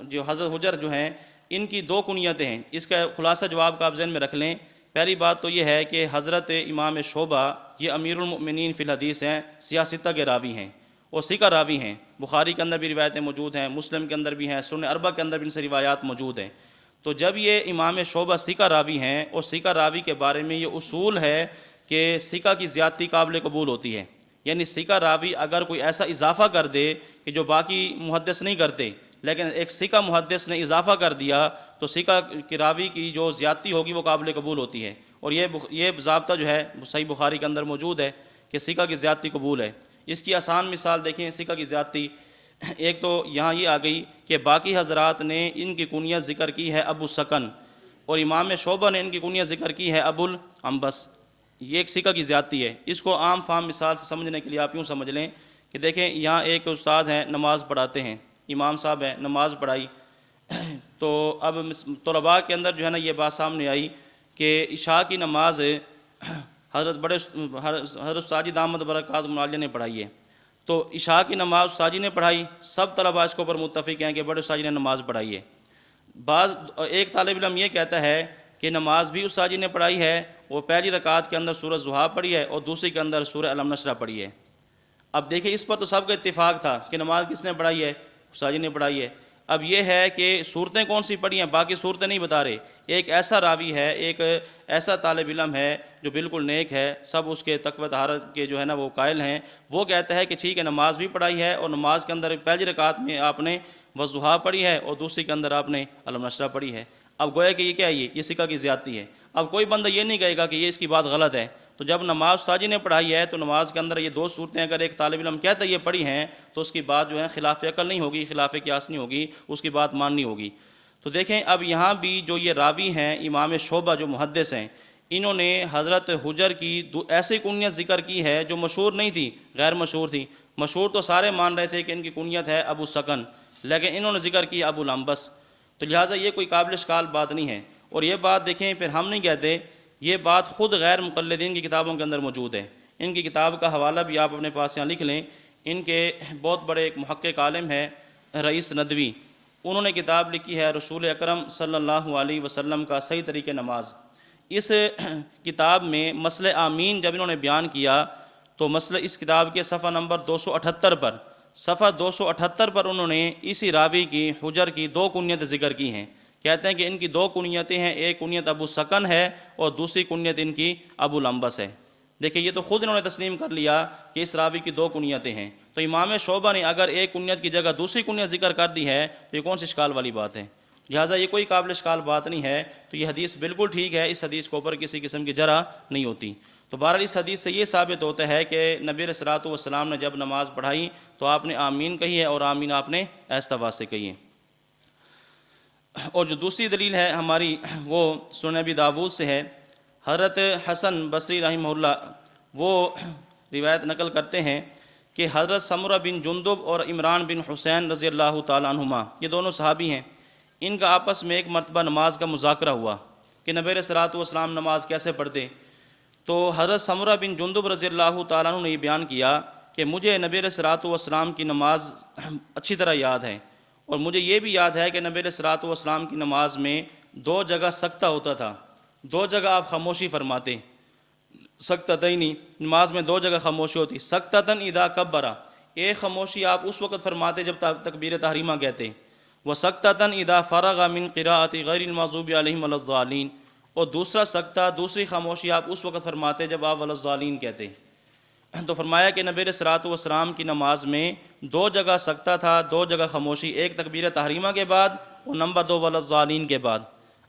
جو حضرت حجر جو ہیں، ان کی دو کنیتیں ہیں۔ اس کا خلاصہ جواب کا آپ ذہن میں رکھ لیں۔ پہلی بات تو یہ ہے کہ حضرت امام شعبہ یہ امیر المؤمنین فی الحدیث ہیں، سیاستہ کے راوی ہیں اور ثقہ راوی ہیں۔ بخاری کے اندر بھی روایتیں موجود ہیں، مسلم کے اندر بھی ہیں، سنن اربع کے اندر بھی ان سے روایات موجود ہیں۔ تو جب یہ امام شعبہ ثقہ راوی ہیں اور ثقہ راوی کے بارے میں یہ اصول ہے کہ ثقہ کی زیادتی قابل قبول ہوتی ہے، یعنی ثقہ راوی اگر کوئی ایسا اضافہ کر دے کہ جو باقی محدث نہیں کرتے، لیکن ایک ثقہ محدث نے اضافہ کر دیا تو ثقہ کے راوی کی جو زیادتی ہوگی وہ قابل قبول ہوتی ہے۔ اور یہ ضابطہ جو ہے صحیح بخاری کے اندر موجود ہے کہ ثقہ کی زیادتی قبول ہے۔ اس کی آسان مثال دیکھیں ثقہ کی زیادتی، ایک تو یہاں یہ آ گئی کہ باقی حضرات نے ان کی کنیت ذکر کی ہے ابو سکن، اور امام شعبہ نے ان کی کنیت ذکر کی ہے ابو العنبس۔ یہ ایک ثقہ کی زیادتی ہے۔ اس کو عام فہم مثال سے سمجھنے کے لیے آپ یوں سمجھ لیں کہ دیکھیں یہاں ایک استاد ہیں، نماز پڑھاتے ہیں، امام صاحب ہیں، نماز پڑھائی، تو اب طلباء کے اندر جو ہے نا یہ بات سامنے آئی کہ عشاء کی نماز حضرت استاد جی دامت برکاتہم العالیہ نے پڑھائی ہے، تو عشاء کی نماز استاد جی نے پڑھائی، سب طلباء اس کے اوپر متفق ہیں کہ بڑے استاد جی نے نماز پڑھائی ہے۔ ایک طالب علم یہ کہتا ہے کہ نماز بھی استاد جی نے پڑھائی ہے، وہ پہلی رکعت کے اندر سورہ ضحیٰ پڑھی ہے اور دوسری کے اندر سورہ الم نشرح پڑھی ہے۔ اب دیکھیں اس پر تو سب کا اتفاق تھا کہ نماز کس نے پڑھائی ہے، استاد جی نے پڑھائی ہے۔ اب یہ ہے کہ صورتیں کون سی پڑھی ہیں، باقی صورتیں نہیں بتا رہے۔ ایک ایسا راوی ہے، ایک ایسا طالب علم ہے جو بالکل نیک ہے، سب اس کے تقوی طہارت کے جو ہے نا وہ قائل ہیں، وہ کہتا ہے کہ ٹھیک ہے نماز بھی پڑھائی ہے، اور نماز کے اندر پہلی رکعت میں آپ نے والضحیٰ پڑھی ہے اور دوسری کے اندر آپ نے الم نشرح پڑھی ہے۔ اب گویا کہ یہ کیا ہے، یہ ثقہ کی زیادتی ہے۔ اب کوئی بندہ یہ نہیں کہے گا کہ یہ اس کی بات غلط ہے۔ تو جب نماز استاد جی نے پڑھائی ہے تو نماز کے اندر یہ دو صورتیں اگر ایک طالب علم کہتا ہے یہ پڑھی ہیں تو اس کی بات جو ہے خلاف عقل نہیں ہوگی، خلاف قیاس نہیں ہوگی، اس کی بات ماننی ہوگی۔ تو دیکھیں اب یہاں بھی جو یہ راوی ہیں امام شعبہ جو محدث ہیں، انہوں نے حضرت حجر کی ایسی کنیت ذکر کی ہے جو مشہور نہیں تھی، غیر مشہور تھی۔ مشہور تو سارے مان رہے تھے کہ ان کی کنیت ہے ابو سکن، لیکن انہوں نے ذکر کی ابو العنبس، تو لہٰذا یہ کوئی قابل اشکال بات نہیں ہے۔ اور یہ بات دیکھیں پھر ہم نہیں کہتے، یہ بات خود غیر مقلدین کی کتابوں کے اندر موجود ہے۔ ان کی کتاب کا حوالہ بھی آپ اپنے پاس یہاں لکھ لیں۔ ان کے بہت بڑے ایک محقق عالم ہے رئیس ندوی، انہوں نے کتاب لکھی ہے رسول اکرم صلی اللہ علیہ وسلم کا صحیح طریقہ نماز۔ اس کتاب میں مسئلہ آمین جب انہوں نے بیان کیا تو مسئلہ اس کتاب کے صفحہ نمبر 278 پر، صفحہ 278 پر انہوں نے اسی راوی کی حجر کی دو کنیتیں ذکر کی ہیں۔ کہتے ہیں کہ ان کی دو کنیتیں ہیں، ایک کنیت ابو سکن ہے اور دوسری کنیت ان کی ابو العنبس ہے۔ دیکھیں یہ تو خود انہوں نے تسلیم کر لیا کہ اس راوی کی دو کنیتیں ہیں، تو امام شعبہ نے اگر ایک کنیت کی جگہ دوسری کنیت ذکر کر دی ہے تو یہ کون سی اشکال والی بات ہے؟ لہٰذا یہ کوئی قابل اشکال بات نہیں ہے، تو یہ حدیث بالکل ٹھیک ہے، اس حدیث کے اوپر کسی قسم کی جرح نہیں ہوتی۔ تو بہرحال اس حدیث سے یہ ثابت ہوتا ہے کہ نبی علیہ الصلوۃ والسلام نے جب نماز پڑھائی تو آپ نے آمین کہی ہے، اور آمین آپ نے آہستہ آواز سے کہی ہے۔ اور جو دوسری دلیل ہے ہماری وہ سنن ابی داؤد سے ہے۔ حضرت حسن بصری رحمہ اللہ وہ روایت نقل کرتے ہیں کہ حضرت سمرہ بن جندب اور عمران بن حسین رضی اللہ تعالیٰ عنہما، یہ دونوں صحابی ہیں، ان کا آپس میں ایک مرتبہ نماز کا مذاکرہ ہوا کہ نبی علیہ الصلوۃ والسلام نماز کیسے پڑھتے۔ تو حضرت سمرہ بن جندب رضی اللہ تعالیٰ عنہ نے یہ بیان کیا کہ مجھے نبی علیہ الصلوۃ والسلام کی نماز اچھی طرح یاد ہے، اور مجھے یہ بھی یاد ہے کہ نبی علیہ الصلوۃ والسلام کی نماز میں دو جگہ سکتہ ہوتا تھا، دو جگہ آپ خاموشی فرماتے، سکتتین، نماز میں دو جگہ خاموشی ہوتی، سکتتن اذا کبرا، ایک خاموشی آپ اس وقت فرماتے جب تکبیر تحریمہ کہتے، وسکتتن اذا فرغ من قراءۃ غیر المغضوب علیہم ولا الضالین، اور دوسرا سکتہ دوسری خاموشی آپ اس وقت فرماتے جب آپ ولا الضالین کہتے۔ تو فرمایا کہ نبی علیہ الصلوۃ والسلام کی نماز میں 2 جگہ سکتہ تھا، 2 جگہ خاموشی، ایک تکبیر تحریمہ کے بعد اور نمبر 2 وللضالین کے بعد۔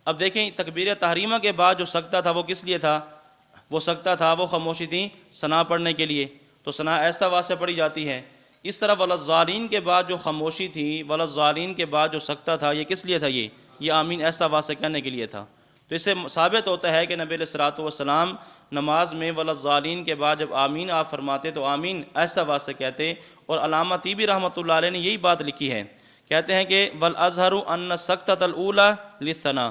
اب دیکھیں تکبیر تحریمہ کے بعد جو سکتہ تھا وہ کس لیے تھا؟ وہ سکتہ تھا، وہ خاموشی تھی ثنا پڑھنے کے لیے، تو ثنا ایسا واسطے پڑھی جاتی ہے۔ اس طرح وللضالین کے بعد جو خاموشی تھی، وللضالین کے بعد جو سکتہ تھا، یہ کس لیے تھا؟ یہ آمین ایسا واسطے کہنے کے لیے تھا۔ تو اس سے ثابت ہوتا ہے کہ نبی علیہ الصلوۃ والسلام نماز میں وللضالین کے بعد جب آمین آپ فرماتے تو آمین ایسا واسطے کہتے۔ اور علامہ طیبی رحمۃ اللہ علیہ نے یہی بات لکھی ہے، کہتے ہیں کہ والازہر ان سکتۃ الاولی للثنا،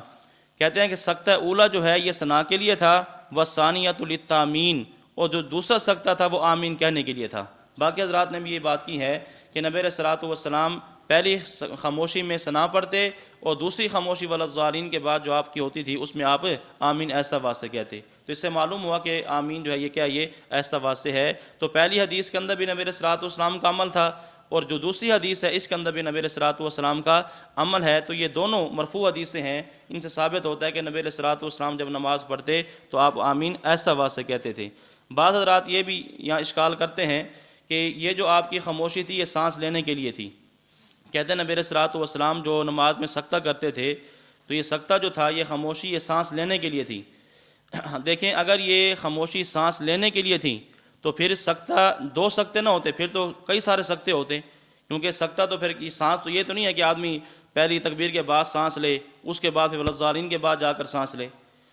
کہتے ہیں کہ سکتہ اولا جو ہے یہ ثنا کے لیے تھا، والثانیۃ للتامین، اور جو دوسرا سکتہ تھا وہ آمین کہنے کے لیے تھا۔ باقی حضرات نے بھی یہ بات کی ہے کہ نبی علیہ الصلوۃ والسلام پہلی خاموشی میں ثنا پڑھتے اور دوسری خاموشی وللضالین کے بعد جو آپ کی ہوتی تھی اس میں آپ آمین ایسا واسطے کہتے۔ تو اس سے معلوم ہوا کہ آمین جو ہے یہ کیا، یہ ایسا واسطے ہے۔ تو پہلی حدیث کے اندر بھی نبی علیہ الصلوۃ والسلام کا عمل تھا، اور جو دوسری حدیث ہے اس کے اندر بھی نبی علیہ الصلوۃ والسلام کا عمل ہے۔ تو یہ دونوں مرفوع حدیثیں ہیں، ان سے ثابت ہوتا ہے کہ نبی علیہ الصلوۃ والسلام جب نماز پڑھتے تو آپ آمین ایسا واسطے کہتے تھے۔ بعض حضرات یہ بھی یہاں اشکال کرتے ہیں کہ یہ جو آپ کی خاموشی تھی یہ سانس لینے کے لیے تھی۔ کہتے ہیں نبی علیہ الصلوۃ والسلام جو نماز میں سکتہ کرتے تھے تو یہ سکتہ جو تھا یہ خاموشی یہ سانس لینے کے لیے تھی۔ دیکھیں اگر یہ خاموشی سانس لینے کے لیے تھی تو پھر سکتہ 2 سکتے نہ ہوتے، پھر تو کئی سارے سکتے ہوتے، کیونکہ سکتہ تو پھر سانس تو یہ تو نہیں ہے کہ آدمی پہلی تکبیر کے بعد سانس لے اس کے بعد پھر وللضالین کے بعد جا کر سانس لے،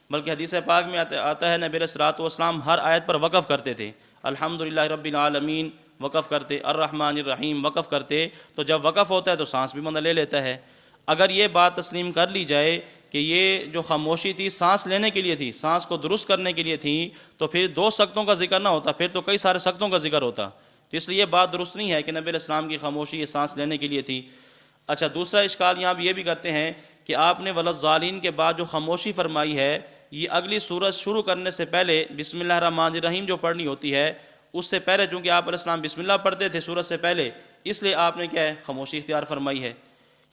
بلکہ حدیث پاک میں آتا ہے نبی علیہ الصلوۃ والسلام ہر آیت پر وقف کرتے تھے، الحمدللہ رب العالمین وقف کرتے، الرحمن الرحیم وقف کرتے۔ تو جب وقف ہوتا ہے تو سانس بھی بندہ لے لیتا ہے۔ اگر یہ بات تسلیم کر لی جائے کہ یہ جو خاموشی تھی سانس لینے کے لیے تھی، سانس کو درست کرنے کے لیے تھی، تو پھر 2 سکتوں کا ذکر نہ ہوتا، پھر تو کئی سارے سکتوں کا ذکر ہوتا۔ تو اس لیے یہ بات درست نہیں ہے کہ نبی علیہ السلام کی خاموشی یہ سانس لینے کے لیے تھی۔ اچھا دوسرا اشکال یہاں یہ بھی کرتے ہیں کہ آپ نے وللضالین کے بعد جو خاموشی فرمائی ہے یہ اگلی سورت شروع کرنے سے پہلے بسم اللہ الرحمن الرحیم جو پڑھنی ہوتی ہے اس سے پہلے، چونکہ آپ علیہ السلام بسم اللہ پڑھتے تھے سورت سے پہلے، اس لیے آپ نے کیا ہے خاموشی اختیار فرمائی ہے۔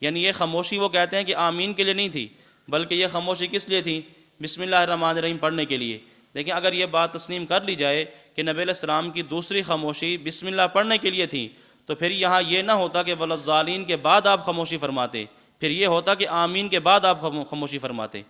یعنی یہ خاموشی وہ کہتے ہیں کہ آمین کے لیے نہیں تھی، بلکہ یہ خاموشی کس لیے تھی؟ بسم اللہ الرحمن الرحیم پڑھنے کے لیے۔ لیکن اگر یہ بات تسلیم کر لی جائے کہ نبی علیہ السلام کی دوسری خاموشی بسم اللہ پڑھنے کے لیے تھی، تو پھر یہاں یہ نہ ہوتا کہ وللضالین کے بعد آپ خاموشی فرماتے، پھر یہ ہوتا کہ آمین کے بعد آپ خاموشی فرماتے،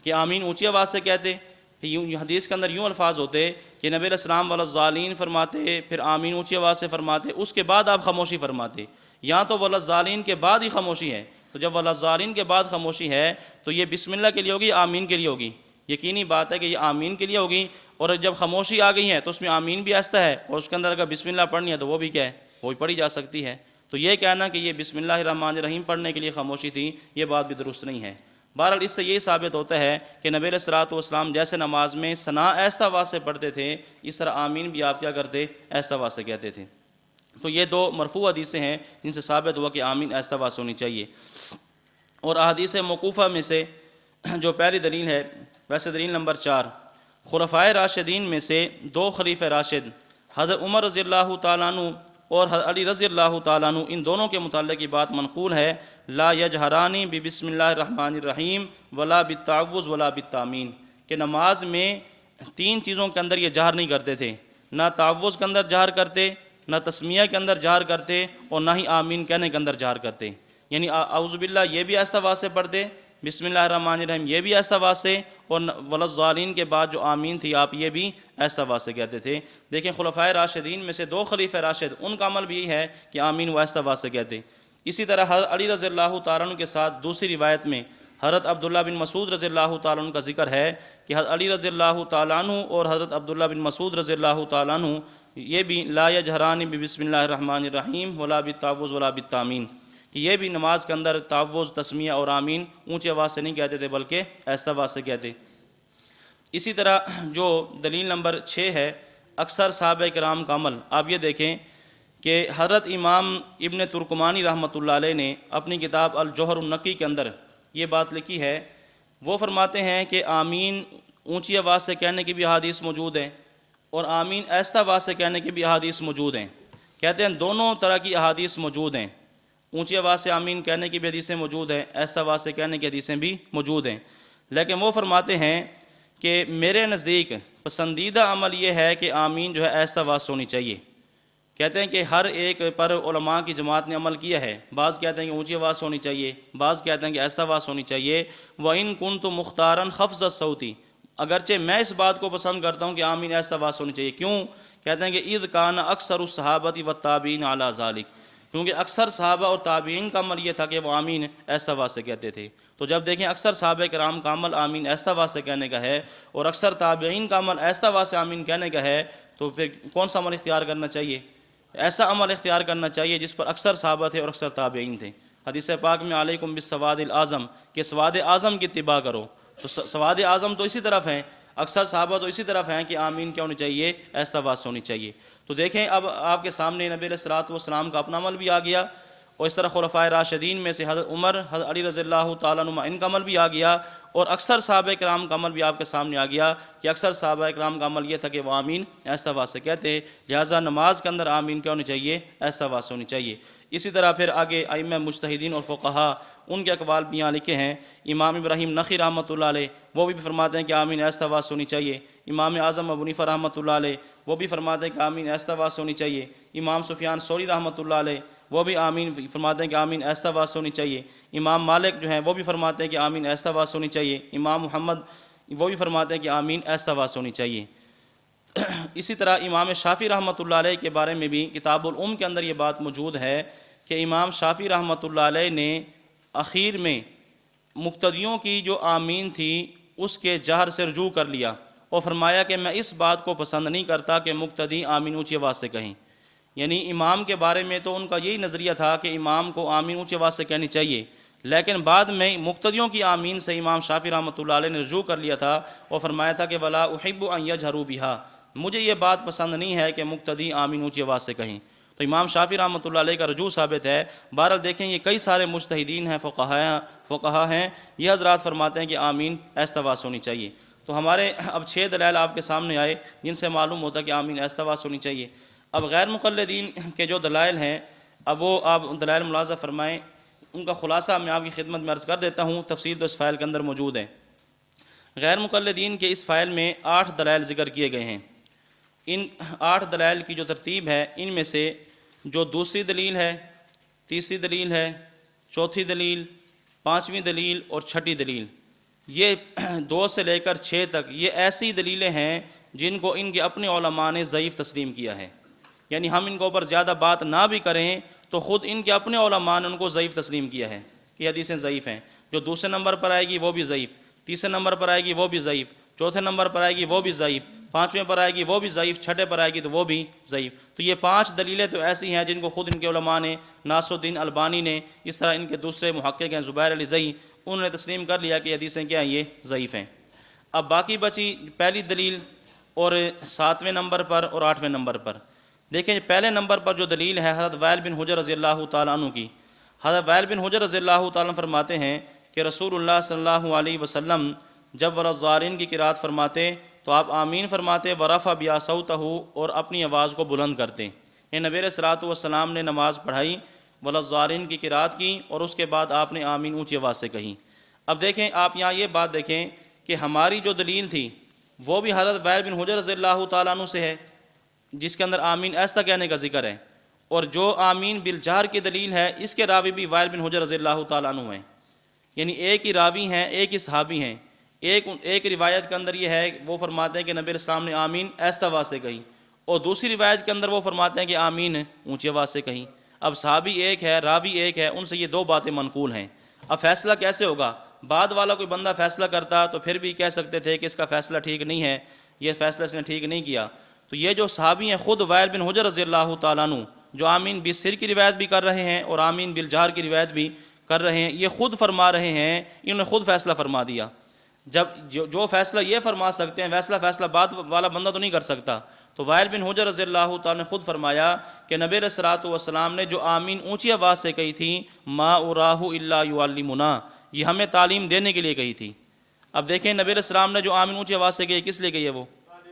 کہ آمین اونچی آواز سے کہتے۔ حدیث کے اندر یوں الفاظ ہوتے کہ نبی علیہ السلام وللضالین فرماتے، پھر آمین اونچی آواز سے فرماتے، اس کے بعد آپ خاموشی فرماتے۔ یہاں تو وللضالین کے بعد ہی خاموشی ہے، تو جب وللضالین کے بعد خاموشی ہے تو یہ بسم اللہ کے لیے ہوگی، آمین کے لیے ہوگی؟ یقینی بات ہے کہ یہ آمین کے لیے ہوگی، اور جب خاموشی آ گئی ہے تو اس میں آمین بھی آہستہ ہے، اور اس کے اندر اگر بسم اللہ پڑھنی ہے تو وہ بھی کیا ہے، وہ بھی پڑھی جا سکتی ہے۔ تو یہ کہنا کہ یہ بسم اللہ الرحمن الرحیم پڑھنے کے لیے خاموشی تھی، یہ بات بھی درست نہیں ہے۔ بہرحال اس سے یہ ثابت ہوتا ہے کہ نبی علیہ الصلوۃ والسلام جیسے نماز میں ثنا ایسا واسطے پڑھتے تھے، اس طرح آمین بھی آپ کیا کرتے، ایسا واسطے کہتے تھے۔ تو یہ 2 مرفوع حدیثیں ہیں جن سے ثابت ہوا کہ آمین ایسا واسطے ہونی چاہیے۔ اور احادیث موقوفہ میں سے جو پہلی دلیل ہے، ویسے دلیل نمبر 4، خلفائے راشدین میں سے 2 خلیفہ راشد حضرت عمر رضی اللہ تعالیٰ عنہ اور حضرت علی رضی اللہ تعالیٰ عنہ، ان دونوں کے متعلق یہ بات منقول ہے، لا یجہرانی بسم اللہ الرحمن الرحیم ولا بالتعوذ ولا بالتامین، کہ نماز میں 3 چیزوں کے اندر یہ جہر نہیں کرتے تھے، نہ تعوذ کے اندر جہر کرتے، نہ تسمیہ کے اندر جہر کرتے، اور نہ ہی آمین کہنے کے اندر جہر کرتے۔ یعنی اعوذ باللہ یہ بھی ایسا واسطے پڑھتے، بسم اللہ الرحمن الرحیم یہ بھی ایسا واسطے، اور وللضالین کے بعد جو آمین تھی آپ یہ بھی ایسا واسطے کہتے تھے۔ دیکھیں خلفائے راشدین میں سے 2 خلیفہ راشد، ان کا عمل بھی یہی ہے کہ آمین وہ ایسا واسطے کہتے۔ اسی طرح حضرت علی رضی اللہ تعالیٰ عنہ کے ساتھ دوسری روایت میں حضرت عبداللہ بن مسعود رضی اللہ تعالیٰ عنہ کا ذکر ہے کہ حضرت علی رضی اللہ تعالیٰ عنہ اور حضرت عبداللہ بن مسعود رضی اللہ تعالیٰ عنہ یہ بھی لا یجہرانی بسم اللہ الرحمن الرحیم ولا بالتعوذ ولا بالتامین، کہ یہ بھی نماز کے اندر تعوذ، تسمیہ اور آمین اونچی آواز سے نہیں کہتے تھے بلکہ ایسا آواز سے کہتے۔ اسی طرح جو دلیل نمبر 6 ہے اکثر صحابہ کرام کا عمل، آپ یہ دیکھیں کہ حضرت امام ابن ترکمانی رحمۃ اللہ علیہ نے اپنی کتاب الجوہر النقی کے اندر یہ بات لکھی ہے، وہ فرماتے ہیں کہ آمین اونچی آواز سے کہنے کی بھی احادیث موجود ہیں اور آمین ایسا آواز سے کہنے کی بھی احادیث موجود ہیں۔ کہتے ہیں دونوں طرح کی احادیث موجود ہیں، اونچی آواز سے آمین کہنے کی بھی حدیثیں موجود ہیں، ایسا آواز سے کہنے کی حدیثیں بھی موجود ہیں، لیکن وہ فرماتے ہیں کہ میرے نزدیک پسندیدہ عمل یہ ہے کہ آمین جو ہے ایسا آواز ہونی چاہیے۔ کہتے ہیں کہ ہر ایک پر علماء کی جماعت نے عمل کیا ہے، بعض کہتے ہیں کہ اونچی آواز ہونی چاہیے، بعض کہتے ہیں کہ ایسا آواز ہونی چاہیے۔ وَإِن كُنتُ مُخْتَارًا خَفْضَ الصَّوْتِ، اگرچہ میں اس بات کو پسند کرتا ہوں کہ آمین ایسا آواز ہونی چاہیے۔ کیوں؟ کہتے ہیں کہ اِذْ كَانَ أَكْثَرُ الصَّحَابَةِ وَالتَّابِعِينَ عَلَى ذَلِكَ، کیونکہ اکثر صحابہ اور تابعین کا عمل یہ تھا کہ وہ آمین ایسا آواز سے کہتے تھے۔ تو جب دیکھیں اکثر صحابہ کرام کا عمل آمین ایسا آواز سے کہنے کا ہے اور اکثر تابعین کا عمل ایسا آواز سے آمین کہنے کا ہے، تو پھر کون سا عمل اختیار کرنا چاہیے؟ ایسا عمل اختیار کرنا چاہیے جس پر اکثر صحابہ تھے اور اکثر تابعین تھے۔ حدیث پاک میں علیکم بالسواد الاعظم، کہ سواد اعظم کی اتباع کرو، تو سواد اعظم تو اسی طرف ہیں، اکثر صحابہ تو اسی طرف ہیں کہ آمین کیا ہونی چاہیے؟ ایسا آواز ہونی چاہیے۔ تو دیکھیں اب آپ کے سامنے نبی علیہ الصلوۃ والسلام کا اپنا عمل بھی آ گیا، اور اس طرح خلفائے راشدین میں سے حضرت عمر، حضرت علی رضی اللہ تعالیٰ عنہ، ان کا عمل بھی آ گیا، اور اکثر صحابہ کرام کا عمل بھی آپ کے سامنے آ گیا کہ اکثر صحابہ کرام کا عمل یہ تھا کہ وہ آمین ایسا آواز سے کہتے، لہٰذا نماز کے اندر آمین کیا ہونی چاہیے؟ ایسا آواز ہونی چاہیے۔ اسی طرح پھر آگے ائمہ مجتہدین اور فقہا ان کے اقوال بھی یہاں لکھے ہیں۔ امام ابراہیم نخعی رحمۃ اللہ علیہ وہ بھی فرماتے ہیں کہ آمین ایسا آواز ہونی چاہیے۔ امام اعظم ابو حنیفہ رحمۃ اللہ علیہ وہ بھی فرماتے ہیں کہ آمین ایسا آواز ہونی چاہیے۔ امام سفیان ثوری رحمۃ اللہ علیہ وہ بھی آمین فرماتے ہیں کہ آمین ایسا آواز ہونی چاہیے۔ امام مالک جو ہیں وہ بھی فرماتے ہیں کہ آمین ایسا آواز ہونی چاہیے۔ امام محمد وہ بھی فرماتے ہیں کہ آمین ایسا آواز ہونی چاہیے۔ اسی طرح امام شافعی رحمۃ اللہ علیہ کے بارے میں بھی کتاب الام کے اندر یہ بات موجود ہے کہ امام شافعی رحمۃ اللہ علیہ نے اخیر میں مقتدیوں کی جو آمین تھی اس کے جہر سے رجوع کر لیا اور فرمایا کہ میں اس بات کو پسند نہیں کرتا کہ مقتدی آمین اونچی آواز سے کہیں۔ یعنی امام کے بارے میں تو ان کا یہی نظریہ تھا کہ امام کو آمین اونچی آواز سے کہنی چاہیے، لیکن بعد میں مقتدیوں کی آمین سے امام شافعی رحمۃ اللہ علیہ نے رجوع کر لیا تھا اور فرمایا تھا کہ ولا احب ان یجہروا بہا، مجھے یہ بات پسند نہیں ہے کہ مقتدی آمین اونچی آواز سے کہیں۔ تو امام شافعی رحمۃ اللہ علیہ کا رجوع ثابت ہے۔ بہرحال دیکھیں یہ کئی سارے مجتہدین ہیں، فقہا ہیں، یہ حضرات فرماتے ہیں کہ آمین ایسا آواز ہونی چاہیے۔ تو ہمارے اب 6 دلائل آپ کے سامنے آئے جن سے معلوم ہوتا ہے کہ آمین ایسا آواز ہونی چاہیے۔ اب غیر مقلدین کے جو دلائل ہیں اب وہ آپ دلائل ملاحظہ فرمائیں، ان کا خلاصہ میں آپ کی خدمت میں عرض کر دیتا ہوں، تفصیل تو اس فائل کے اندر موجود ہے۔ غیر مقلدین کے اس فائل میں 8 دلائل ذکر کیے گئے ہیں۔ ان 8 دلائل کی جو ترتیب ہے، ان میں سے جو دوسری دلیل ہے، تیسری دلیل ہے، چوتھی دلیل، 5ویں دلیل اور 6ٹھی دلیل، یہ 2 سے لے کر 6 تک یہ ایسی دلیلیں ہیں جن کو ان کے اپنے علماء نے ضعیف تسلیم کیا ہے۔ یعنی ہم ان کے اوپر زیادہ بات نہ بھی کریں تو خود ان کے اپنے علماء نے ان کو ضعیف تسلیم کیا ہے کہ حدیثیں ضعیف ہیں۔ جو دوسرے نمبر پر آئے گی وہ بھی ضعیف، تیسرے نمبر پر آئے گی وہ بھی ضعیف، چوتھے نمبر پر آئے گی وہ بھی ضعیف، 5ویں پر آئے گی وہ بھی ضعیف، 6ٹھے پر آئے گی تو وہ بھی ضعیف۔ تو یہ 5 دلیلیں تو ایسی ہیں جن کو خود ان کے علماء نے، ناصر الدین البانی نے، اس طرح ان کے دوسرے محقق ہیں زبیر علی زئی، انہوں نے تسلیم کر لیا کہ حدیثیں کیا ہیں، یہ ضعیف ہیں۔ اب باقی بچی پہلی دلیل اور 7ویں نمبر پر اور 8ویں نمبر پر۔ دیکھیں پہلے نمبر پر جو دلیل ہے حضرت وائل بن حجر رضی اللہ تعالیٰ عنہ کی۔ حضرت وائل بن حجر رضی اللہ تعالیٰ عنہ فرماتے ہیں کہ رسول اللہ صلی اللہ علیہ وسلم جب وللضالین کی قرات فرماتے تو آپ آمین فرماتے، ورفع بہا صوتہ، اور اپنی آواز کو بلند کرتے۔ یہ نبی علیہ الصلوۃ والسلام نے نماز پڑھائی، وللضالین کی قرات کی، اور اس کے بعد آپ نے آمین اونچی آواز سے کہی۔ اب دیکھیں آپ یہاں یہ بات دیکھیں کہ ہماری جو دلیل تھی وہ بھی حضرت وائل بن حجر رضی اللہ تعالیٰ عنہ سے ہے، جس کے اندر آمین ایسا کہنے کا ذکر ہے، اور جو آمین بالجہر کی دلیل ہے اس کے راوی بھی وائل بن حجر رضی اللہ تعالیٰ عنہ ہیں، یعنی ایک ہی راوی ہیں، ایک ہی صحابی ہیں۔ ایک روایت کے اندر یہ ہے وہ فرماتے ہیں کہ نبی علیہ السلام نے آمین ایسا آواز سے کہی، اور دوسری روایت کے اندر وہ فرماتے ہیں کہ آمین اونچی آواز سے کہی۔ اب صحابی ایک ہے، راوی ایک ہے، ان سے یہ 2 باتیں منقول ہیں۔ اب فیصلہ کیسے ہوگا؟ بعد والا کوئی بندہ فیصلہ کرتا تو پھر بھی کہہ سکتے تھے کہ اس کا فیصلہ ٹھیک نہیں ہے، یہ فیصلہ اس نے ٹھیک نہیں کیا۔ تو یہ جو صحابی ہیں خود وائل بن حجر رضی اللہ تعالیٰ عنہ، جو آمین بالسر کی روایت بھی کر رہے ہیں اور آمین بالجہر کی روایت بھی کر رہے ہیں، یہ خود فرما رہے ہیں، انہوں نے خود فیصلہ فرما دیا۔ جب جو فیصلہ یہ فرما سکتے ہیں فیصلہ بعد والا بندہ تو نہیں کر سکتا۔ تو وائل بن حجر رضی اللہ تعالیٰ نے خود فرمایا کہ نبی علیہ الصلوۃ والسلام نے جو آمین اونچی آواز سے کہی تھی، ما اراہ الا یعلمنا، یہ ہمیں تعلیم دینے کے لیے کہی تھی۔ اب دیکھیں نبی علیہ السلام نے جو آمین اونچی آواز سے کہی کس لیے کہی ہے؟ وہ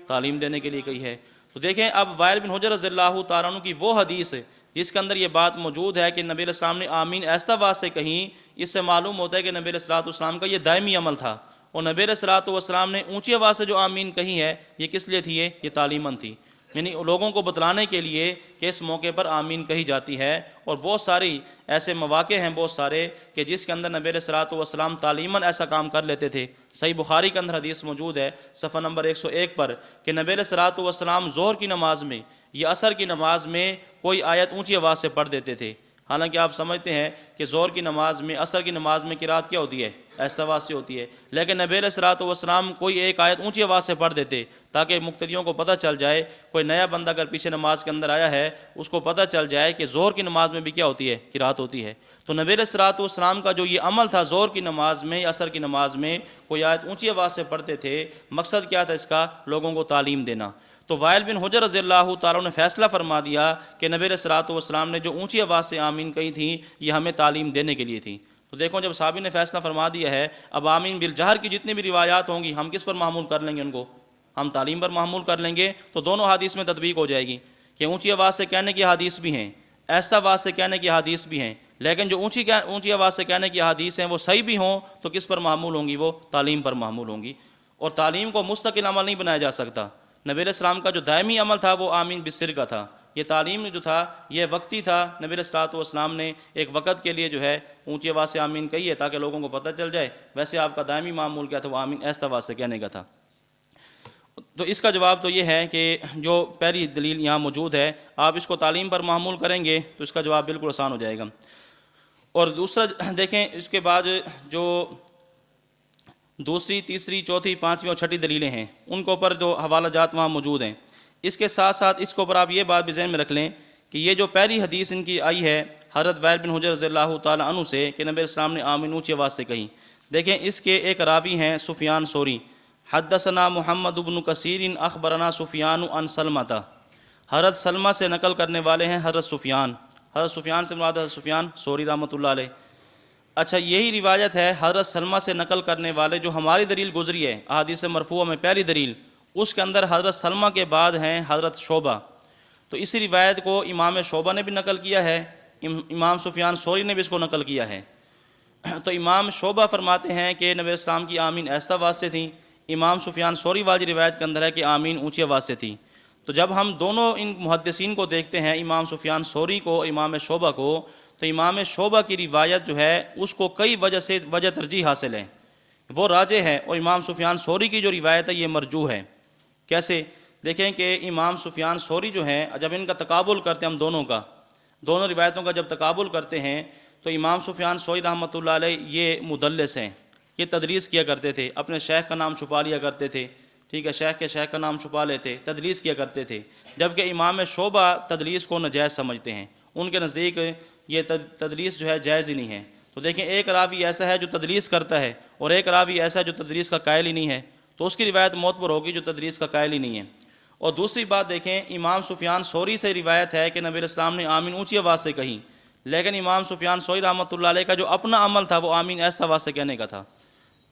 تعلیم دینے کے لیے کہی ہے۔ تو دیکھیں اب وائل بن حجر رضی اللہ تعالیٰ عنہ کی وہ حدیث جس کے اندر یہ بات موجود ہے کہ نبی علیہ السلام نے آمین ایسا آواز سے کہی، اس سے معلوم ہوتا ہے کہ نبی علیہ الصلوۃ والسلام کا یہ دائمی عمل تھا، اور نبی علیہ الصلوۃ والسلام نے اونچی آواز سے جو آمین کہی ہے یہ کس لیے تھی؟ یہ تعلیماً تھی، یعنی لوگوں کو بتلانے کے لیے کہ اس موقع پر آمین کہی جاتی ہے۔ اور بہت ساری ایسے مواقع ہیں بہت سارے کہ جس کے اندر نبی علیہ الصلوۃ والسلام تعلیماً ایسا کام کر لیتے تھے۔ صحیح بخاری کے اندر حدیث موجود ہے صفحہ نمبر 101 پر کہ نبی علیہ الصلوۃ والسلام ظہر کی نماز میں یا عصر کی نماز میں کوئی آیت اونچی آواز سے پڑھ دیتے تھے۔ حالانکہ آپ سمجھتے ہیں کہ ظہر کی نماز میں، عصر کی نماز میں قرات کیا ہوتی ہے؟ ایسا آواز سے ہوتی ہے، لیکن نبی علیہ الصلوۃ والسلام کوئی ایک آیت اونچی آواز سے پڑھ دیتے تاکہ مقتدیوں کو پتہ چل جائے، کوئی نیا بندہ اگر پیچھے نماز کے اندر آیا ہے اس کو پتہ چل جائے کہ ظہر کی نماز میں بھی کیا ہوتی ہے؟ قرات ہوتی ہے۔ تو نبی علیہ الصلوۃ والسلام کا جو یہ عمل تھا ظہر کی نماز میں یا عصر کی نماز میں کوئی آیت اونچی آواز سے پڑھتے تھے، مقصد کیا تھا اس کا؟ لوگوں کو تعلیم دینا۔ تو وائل بن حجر رضی اللہ تعالیٰ نے فیصلہ فرما دیا کہ نبی علیہ الصلوۃ والسلام نے جو اونچی آواز سے آمین کہی تھی یہ ہمیں تعلیم دینے کے لیے تھی۔ تو دیکھو جب صحابی نے فیصلہ فرما دیا ہے، اب آمین بالجہر کی جتنی بھی روایات ہوں گی ہم کس پر محمول کر لیں گے؟ ان کو ہم تعلیم پر محمول کر لیں گے۔ تو دونوں حدیث میں تطبیق ہو جائے گی کہ اونچی آواز سے کہنے کی حدیث بھی ہیں، ایسا آواز سے کہنے کی حدیث بھی ہیں، لیکن جو اونچی آواز سے کہنے کی حدیث ہیں وہ صحیح بھی ہوں تو کس پر محمول ہوں گی؟ وہ تعلیم پر محمول ہوں گی۔ اور تعلیم کو مستقل عمل نہیں بنایا جا سکتا۔ نبی علیہ السلام کا جو دائمی عمل تھا وہ آمین بالسر کا تھا۔ یہ تعلیم جو تھا یہ وقتی تھا، نبی علیہ الصلوۃ والسلام نے ایک وقت کے لیے جو ہے اونچی آواز سے آمین کہی ہے تاکہ لوگوں کو پتہ چل جائے۔ ویسے آپ کا دائمی معمول کیا تھا؟ وہ آمین ایسا آواز سے کہنے کا تھا۔ تو اس کا جواب تو یہ ہے کہ جو پہلی دلیل یہاں موجود ہے آپ اس کو تعلیم پر محمول کریں گے تو اس کا جواب بالکل آسان ہو جائے گا۔ اور دوسرا دیکھیں اس کے بعد جو دوسری، تیسری، چوتھی، پانچویں اور چھٹی دلیلیں ہیں ان کے اوپر جو حوالہ جات وہاں موجود ہیں۔ اس کے ساتھ ساتھ اس کے اوپر آپ یہ بات بھی ذہن میں رکھ لیں کہ یہ جو پہلی حدیث ان کی آئی ہے حضرت وائل بن حجر رضی اللہ تعالیٰ عنہ سے کہ نبی علیہ السلام نے آمین اونچی آواز سے کہی، دیکھیں اس کے ایک راوی ہیں سفیان ثوری، حدثنا محمد بن کثیر اخبرنا سفیان عن سلمۃ، حضرت سلمہ سے نقل کرنے والے ہیں حضرت سفیان سے مراد حضرت سفیان ثوری رحمۃ اللہ علیہ۔ اچھا یہی روایت ہے حضرت سلمہ سے نقل کرنے والے جو ہماری دلیل گزری ہے احادیث مرفوعہ میں پہلی دلیل، اس کے اندر حضرت سلمہ کے بعد ہیں حضرت شعبہ۔ تو اسی روایت کو امام شعبہ نے بھی نقل کیا ہے، امام سفیان ثوری نے بھی اس کو نقل کیا ہے۔ تو امام شعبہ فرماتے ہیں کہ نبی اسلام کی آمین ایسا آواز سے تھی، امام سفیان ثوری والی روایت کے اندر ہے کہ آمین اونچی آواز سے تھی۔ تو جب ہم دونوں ان محدثین کو دیکھتے ہیں، امام سفیان ثوری کو اور امام شعبہ کو، تو امام شعبہ کی روایت جو ہے اس کو کئی وجہ ترجیح حاصل ہے، وہ راجح ہے، اور امام سفیان ثوری کی جو روایت ہے یہ مرجوح ہے۔ کیسے؟ دیکھیں کہ امام سفیان ثوری جو ہیں جب ان کا تقابل کرتے ہیں، ہم دونوں روایتوں کا جب تقابل کرتے ہیں تو امام سفیان ثوری رحمۃ اللہ علیہ یہ مدلس ہیں، یہ تدلیس کیا کرتے تھے، اپنے شیخ کا نام چھپا لیا کرتے تھے، ٹھیک ہے، شیخ کے شیخ کا نام چھپا لیتے، تدلیس کیا کرتے تھے، جبکہ امام شعبہ تدلیس کو ناجائز سمجھتے ہیں، ان کے نزدیک یہ تدلیس جو ہے جائز ہی نہیں ہے۔ تو دیکھیں ایک راوی ایسا ہے جو تدلیس کرتا ہے اور ایک راوی ایسا ہے جو تدلیس کا قائل ہی نہیں ہے، تو اس کی روایت معتبر ہوگی جو تدلیس کا قائل ہی نہیں ہے۔ اور دوسری بات دیکھیں امام سفیان ثوری سے روایت ہے کہ نبی علیہ السلام نے آمین اونچی آواز سے کہی، لیکن امام سفیان ثوری رحمۃ اللہ علیہ کا جو اپنا عمل تھا وہ آمین ایسا آواز سے کہنے کا تھا۔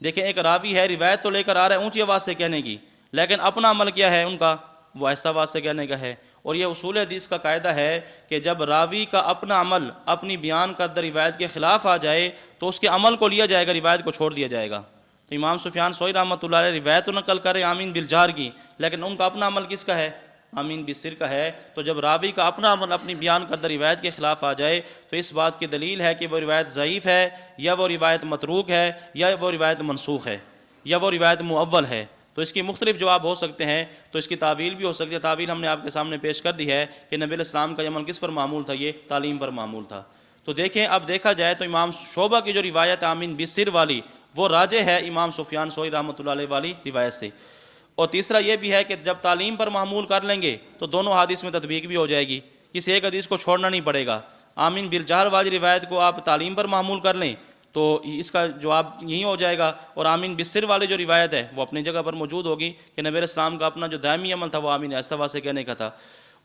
دیکھیں ایک راوی ہے روایت تو لے کر آ رہا ہے اونچی آواز سے کہنے کی، لیکن اپنا عمل کیا ہے ان کا؟ وہ ایسا آواز سے کہنے کا ہے۔ اور یہ اصول حدیث کا قاعدہ ہے کہ جب راوی کا اپنا عمل اپنی بیان کردہ روایت کے خلاف آ جائے تو اس کے عمل کو لیا جائے گا، روایت کو چھوڑ دیا جائے گا۔ تو امام سفیان ثوری رحمۃ اللہ علیہ روایت تو نقل کرے آمین بالجہر کی، لیکن ان کا اپنا عمل کس کا ہے؟ آمین بالسر کا ہے۔ تو جب راوی کا اپنا عمل اپنی بیان کردہ روایت کے خلاف آ جائے تو اس بات کی دلیل ہے کہ وہ روایت ضعیف ہے، یا وہ روایت متروک ہے، یا وہ روایت منسوخ ہے، یا وہ روایت مؤول ہے۔ تو اس کی مختلف جواب ہو سکتے ہیں، تو اس کی تعویل بھی ہو سکتی ہے۔ تعویل ہم نے آپ کے سامنے پیش کر دی ہے کہ نبی علیہ السلام کا عمل کس پر معمول تھا؟ یہ تعلیم پر معمول تھا۔ تو دیکھیں اب دیکھا جائے تو امام شعبہ کی جو روایت آمین بالسر والی وہ راجح ہے امام سفیان ثوری رحمۃ اللہ علیہ والی روایت سے۔ اور تیسرا یہ بھی ہے کہ جب تعلیم پر معمول کر لیں گے تو دونوں حدیث میں تطبیق بھی ہو جائے گی، کسی ایک حدیث کو چھوڑنا نہیں پڑے گا۔ آمین بالجہر والی روایت کو آپ تعلیم پر معمول کر لیں تو اس کا جواب یہی ہو جائے گا، اور آمین بالسر والی جو روایت ہے وہ اپنی جگہ پر موجود ہوگی کہ نبی علیہ السلام کا اپنا جو دائمی عمل تھا وہ آمین ایسا آواز سے کہنے کا تھا۔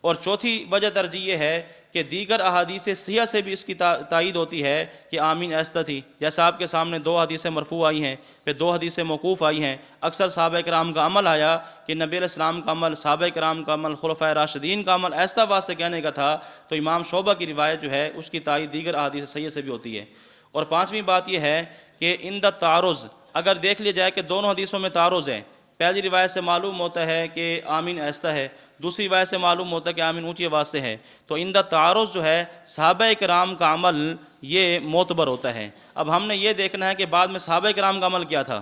اور چوتھی وجہ ترجیح یہ ہے کہ دیگر احادیث صحیحہ سے بھی اس کی تائید ہوتی ہے کہ آمین ایسا تھی، جیسا آپ کے سامنے 2 حدیثیں مرفوع آئی ہیں، پھر 2 حدیثیں موقوف آئی ہیں۔ اکثر صحابہ کرام کا عمل آیا کہ نبی علیہ السلام کا عمل، صحابہ کرام کا عمل، خلفائے راشدین کا عمل ایسا آواز سے کہنے کا تھا، تو امام شعبہ کی روایت جو ہے اس کی تائید دیگر احادیث صحیحہ سے بھی ہوتی ہے۔ اور پانچویں بات یہ ہے کہ عند التعارض اگر دیکھ لیا جائے کہ دونوں حدیثوں میں تعارض ہے، پہلی روایت سے معلوم ہوتا ہے کہ آمین آہستہ ہے، دوسری روایت سے معلوم ہوتا ہے کہ آمین اونچی آواز سے ہے، تو اندہ تعارض جو ہے صحابہ کرام کا عمل یہ معتبر ہوتا ہے۔ اب ہم نے یہ دیکھنا ہے کہ بعد میں صحابہ کرام کا عمل کیا تھا۔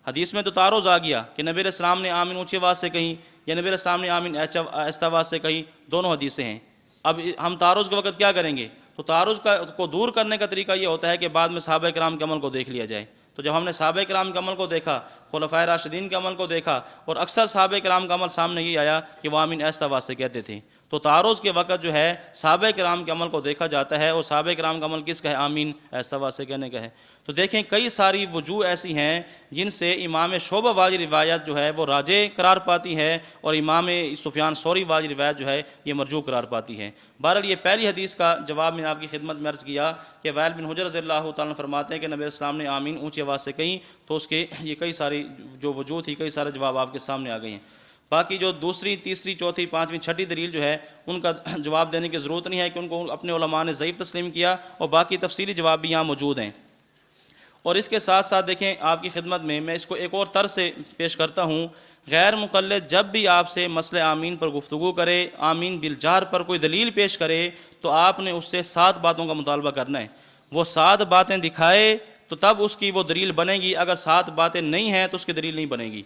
حدیث میں تو تعارض آ گیا کہ نبی علیہ السلام نے آمین اونچی آواز سے کہیں یا نبی علیہ السلام نے آمین آہستہ آواز سے کہیں، دونوں حدیثیں ہیں۔ اب ہم تعارض کے وقت کیا کریں گے؟ تو تعارض کو دور کرنے کا طریقہ یہ ہوتا ہے کہ بعد میں صحابہ کرام کے عمل کو دیکھ لیا جائے۔ تو جب ہم نے صحابہ کرام کے عمل کو دیکھا، خلفائے راشدین کے عمل کو دیکھا، اور اکثر صحابہ کرام کا عمل سامنے یہ آیا کہ وہ آمین آہستہ آواز سے کہتے تھے، تو تعارض کے وقت جو ہے صحابہ کرام کے عمل کو دیکھا جاتا ہے، اور صحابہ کرام کا عمل کس کا ہے؟ آمین آہستہ آواز سے کہنے کا ہے۔ تو دیکھیں کئی ساری وجوہ ایسی ہیں جن سے امام شعبہ والی روایت جو ہے وہ راجح قرار پاتی ہے، اور امام سفیان ثوری والی روایت جو ہے یہ مرجوح قرار پاتی ہے۔ بہرحال یہ پہلی حدیث کا جواب میں آپ کی خدمت میں عرض کیا کہ وائل بن حجر رضی اللہ تعالیٰ فرماتے ہیں کہ نبی علیہ السلام نے آمین اونچی آواز سے کہیں، تو اس کے یہ کئی ساری جو وجوہ تھی، کئی سارے جواب آپ کے سامنے آ گئے ہیں۔ باقی جو دوسری، تیسری، چوتھی، پانچویں، چھٹی دلیل جو ہے ان کا جواب دینے کی ضرورت نہیں ہے کہ ان کو اپنے علماء نے ضعیف تسلیم کیا، اور باقی تفصیلی جواب بھی یہاں موجود ہیں۔ اور اس کے ساتھ ساتھ دیکھیں آپ کی خدمت میں اس کو ایک اور طرز سے پیش کرتا ہوں۔ غیر مقلد جب بھی آپ سے مسئلہ آمین پر گفتگو کرے، آمین بالجہر پر کوئی دلیل پیش کرے، تو آپ نے اس سے 7 باتوں کا مطالبہ کرنا ہے۔ وہ 7 باتیں دکھائے تو تب اس کی وہ دلیل بنے گی، اگر 7 باتیں نہیں ہیں تو اس کی دلیل نہیں بنے گی۔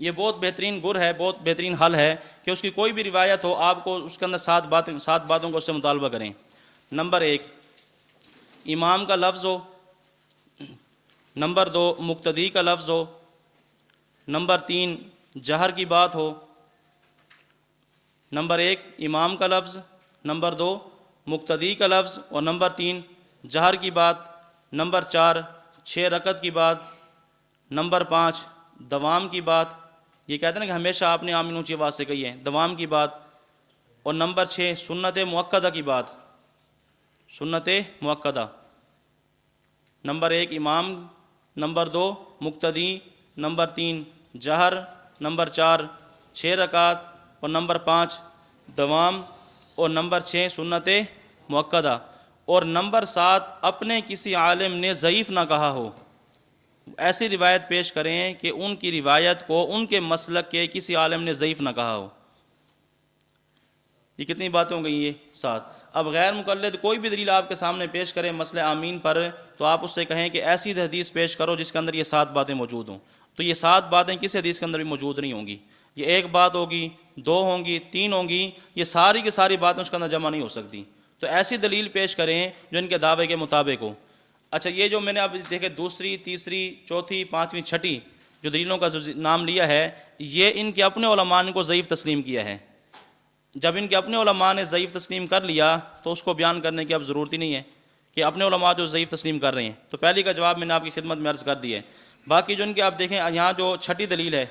یہ بہت بہترین گر ہے، بہت بہترین حل ہے کہ اس کی کوئی بھی روایت ہو، آپ کو اس کے اندر 7 باتوں کو اس سے مطالبہ کریں۔ نمبر 1 امام کا لفظ ہو، نمبر 2 مقتدی کا لفظ ہو، نمبر 3 جہر کی بات ہو۔ نمبر 1 امام کا لفظ، نمبر 2 مقتدی کا لفظ، اور نمبر 3 جہر کی بات۔ نمبر 4 6 رکعت کی بات۔ نمبر 5 دوام کی بات، یہ کہتے ہیں کہ ہمیشہ آپ نے آمین اونچی آواز سے کہی ہے، دوام کی بات۔ اور نمبر 6 سنت مؤکدہ کی بات، سنت مؤکدہ۔ نمبر 1 امام، نمبر 2 مقتدی، نمبر 3 جہر، نمبر 4 6 رکعت، اور نمبر 5 دوام، اور نمبر 6 سنت مؤکدہ۔ اور نمبر 7 اپنے کسی عالم نے ضعیف نہ کہا ہو، ایسی روایت پیش کریں کہ ان کی روایت کو ان کے مسلک کے کسی عالم نے ضعیف نہ کہا ہو۔ یہ کتنی باتیں ہو گئی؟ یہ 7۔ اب غیر مقلد کوئی بھی دلیل آپ کے سامنے پیش کرے مسئلہ آمین پر، تو آپ اس سے کہیں کہ ایسی حدیث پیش کرو جس کے اندر یہ 7 باتیں موجود ہوں، تو یہ 7 باتیں کسی حدیث کے اندر بھی موجود نہیں ہوں گی۔ یہ 1 بات ہوگی، 2 ہوں گی، 3 ہوں گی، یہ ساری کی ساری باتیں اس کے اندر جمع نہیں ہو سکتی۔ تو ایسی دلیل پیش کریں جو ان کے دعوے کے مطابق ہو۔ اچھا، یہ جو میں نے اب دیکھے دوسری، تیسری، چوتھی، پانچویں، چھٹی جو دلیلوں کا نام لیا ہے، یہ ان کے اپنے علماء نے کو ضعیف تسلیم کیا ہے۔ جب ان کے اپنے علماء نے ضعیف تسلیم کر لیا تو اس کو بیان کرنے کی اب ضرورت ہی نہیں ہے کہ اپنے علماء جو ضعیف تسلیم کر رہے ہیں۔ تو پہلی کا جواب میں نے آپ کی خدمت میں عرض کر دی ہے۔ باقی جو ان کے آپ دیکھیں یہاں جو چھٹی دلیل ہے،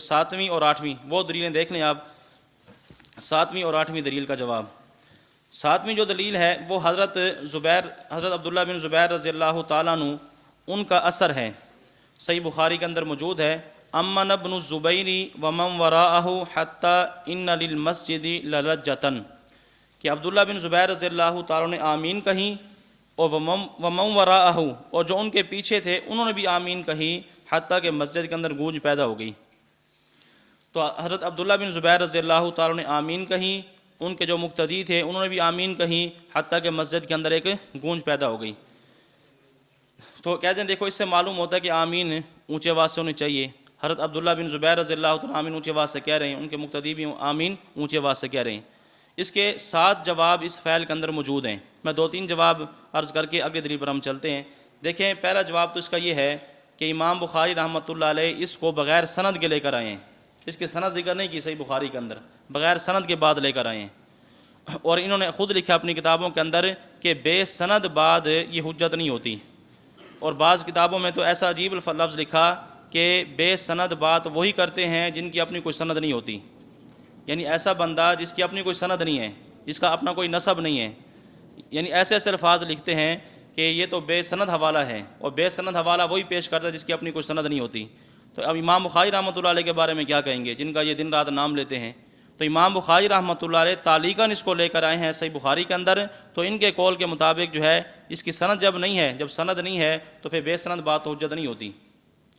7ویں اور 8ویں، وہ دلیلیں دیکھ لیں آپ۔ 7ویں اور 8ویں دلیل کا جواب، 7ویں جو دلیل ہے وہ حضرت عبداللہ بن زبیر رضی اللہ تعالیٰ عنہ ان کا اثر ہے، صحیح بخاری کے اندر موجود ہے۔ امن ابن الزبیر ومن وراءہ حتی ان للمسجد للجۃ، کہ عبداللہ بن زبیر رضی اللہ تعالیٰ نے آمین کہیں، اور ومن وراءہ، اور جو ان کے پیچھے تھے انہوں نے بھی آمین کہی، حتیٰ کہ مسجد کے اندر گونج پیدا ہو گئی۔ تو حضرت عبداللہ بن زبیر رضی اللہ تعالیٰ نے آمین کہیں، ان کے جو مقتدی تھے انہوں نے بھی آمین کہیں، حتیٰ کہ مسجد کے اندر ایک گونج پیدا ہو گئی۔ تو کہتے ہیں دیکھو اس سے معلوم ہوتا ہے کہ آمین اونچے آواز سے ہونی چاہیے۔ حضرت عبداللہ بن زبیر رضی اللہ تعالیٰ آمین اونچے آواز سے کہہ رہے ہیں، ان کے مقتدی بھی آمین اونچے آواز سے کہہ رہے ہیں۔ اس کے 7 جواب اس فعل کے اندر موجود ہیں۔ میں 2-3 جواب عرض کر کے اگلی دلیل پر ہم چلتے ہیں۔ دیکھیں پہلا جواب تو اس کا یہ ہے کہ امام بخاری رحمۃ اللہ علیہ اس کو بغیر سند کے لے کر آئے ہیں، اس کے سند ذکر نہیں کی صحیح بخاری کے اندر، بغیر سند کے بعد لے کر آئے ہیں۔ اور انہوں نے خود لکھا اپنی کتابوں کے اندر کہ بے سند بعد یہ حجت نہیں ہوتی، اور بعض کتابوں میں تو ایسا عجیب لفظ لکھا کہ بے سند بات وہی کرتے ہیں جن کی اپنی کوئی سند نہیں ہوتی، یعنی ایسا بندہ جس کی اپنی کوئی سند نہیں ہے، جس کا اپنا کوئی نسب نہیں ہے، یعنی ایسے ایسے الفاظ لکھتے ہیں کہ یہ تو بے سند حوالہ ہے، اور بے سند حوالہ وہی پیش کرتا ہے جس کی اپنی کوئی سند نہیں ہوتی۔ تو اب امام بخاری رحمۃ اللہ علیہ کے بارے میں کیا کہیں گے جن کا یہ دن رات نام لیتے ہیں؟ تو امام بخاری رحمۃ اللہ علیہ تعلیقاً اس کو لے کر آئے ہیں صحیح بخاری کے اندر، تو ان کے قول کے مطابق جو ہے اس کی سند جب نہیں ہے، جب سند نہیں ہے تو پھر بے سند بات حجت نہیں ہوتی،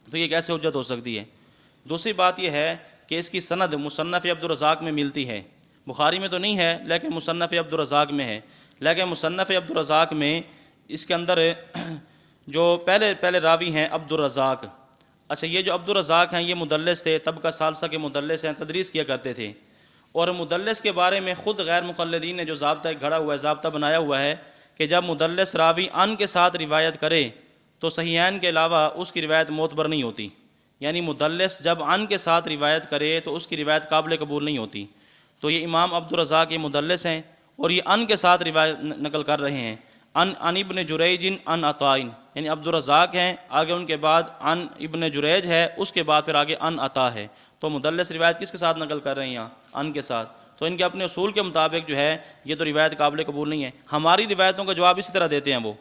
تو یہ کیسے حجت ہو سکتی ہے؟ دوسری بات یہ ہے کہ اس کی سند مصنف عبد الرزاق میں ملتی ہے، بخاری میں تو نہیں ہے لیکن مصنف عبد الرزاق میں ہے، لیکن مصنف عبد الرزاق میں اس کے اندر جو پہلے راوی ہیں عبد الرزاق، اچھا یہ جو عبد الرزاق ہیں یہ مدلس تھے، طبقہ ثالثہ کے مدلس ہیں، تدریس کیا کرتے تھے، اور مدلس کے بارے میں خود غیر مقلدین نے جو ضابطہ گھڑا ہوا ہے، ضابطہ بنایا ہوا ہے کہ جب مدلس راوی ان کے ساتھ روایت کرے تو صحیحین کے علاوہ اس کی روایت معتبر نہیں ہوتی، یعنی مدلس جب ان کے ساتھ روایت کرے تو اس کی روایت قابل قبول نہیں ہوتی۔ تو یہ امام عبد الرزاق یہ مدلس ہیں اور یہ ان کے ساتھ روایت نقل کر رہے ہیں، ان ابن جریج ان عطاء، یعنی عبد الرزاق ہیں، آگے ان کے بعد ان ابن جریج ہے، اس کے بعد پھر آگے ان عطاء ہے، تو مدلس روایت کس کے ساتھ نقل کر رہے ہیں یہاں؟ ان کے ساتھ، تو ان کے اپنے اصول کے مطابق جو ہے یہ تو روایت قابل قبول نہیں ہے۔ ہماری روایتوں کا جواب اسی طرح دیتے ہیں، وہ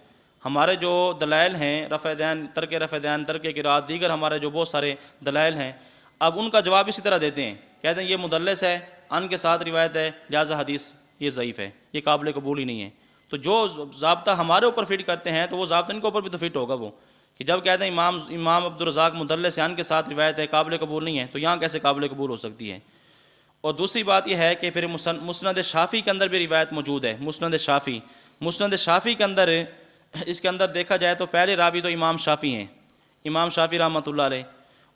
ہمارے جو دلائل ہیں رفع دین، ترک رفع دین، ترک قرات، دیگر ہمارے جو بہت سارے دلائل ہیں، اب ان کا جواب اسی طرح دیتے ہیں، کہتے ہیں یہ مدلس ہے، ان کے ساتھ روایت ہے، لہذا حدیث یہ ضعیف ہے، یہ قابل قبول ہی نہیں ہے۔ تو جو ضابطہ ہمارے اوپر فٹ کرتے ہیں تو وہ ضابطہ ان کے اوپر بھی تو فٹ ہوگا، وہ کہ جب کہتے ہیں امام عبد الرزاق مدلس ان کے ساتھ روایت ہے، قابل قبول نہیں ہے، تو یہاں کیسے قابل قبول ہو سکتی ہے؟ اور دوسری بات یہ ہے کہ پھر مسند شافعی کے اندر بھی روایت موجود ہے، مسند شافعی کے اندر اس کے اندر دیکھا جائے تو پہلے راوی تو امام شافعی ہیں، امام شافعی رحمۃ اللہ علیہ،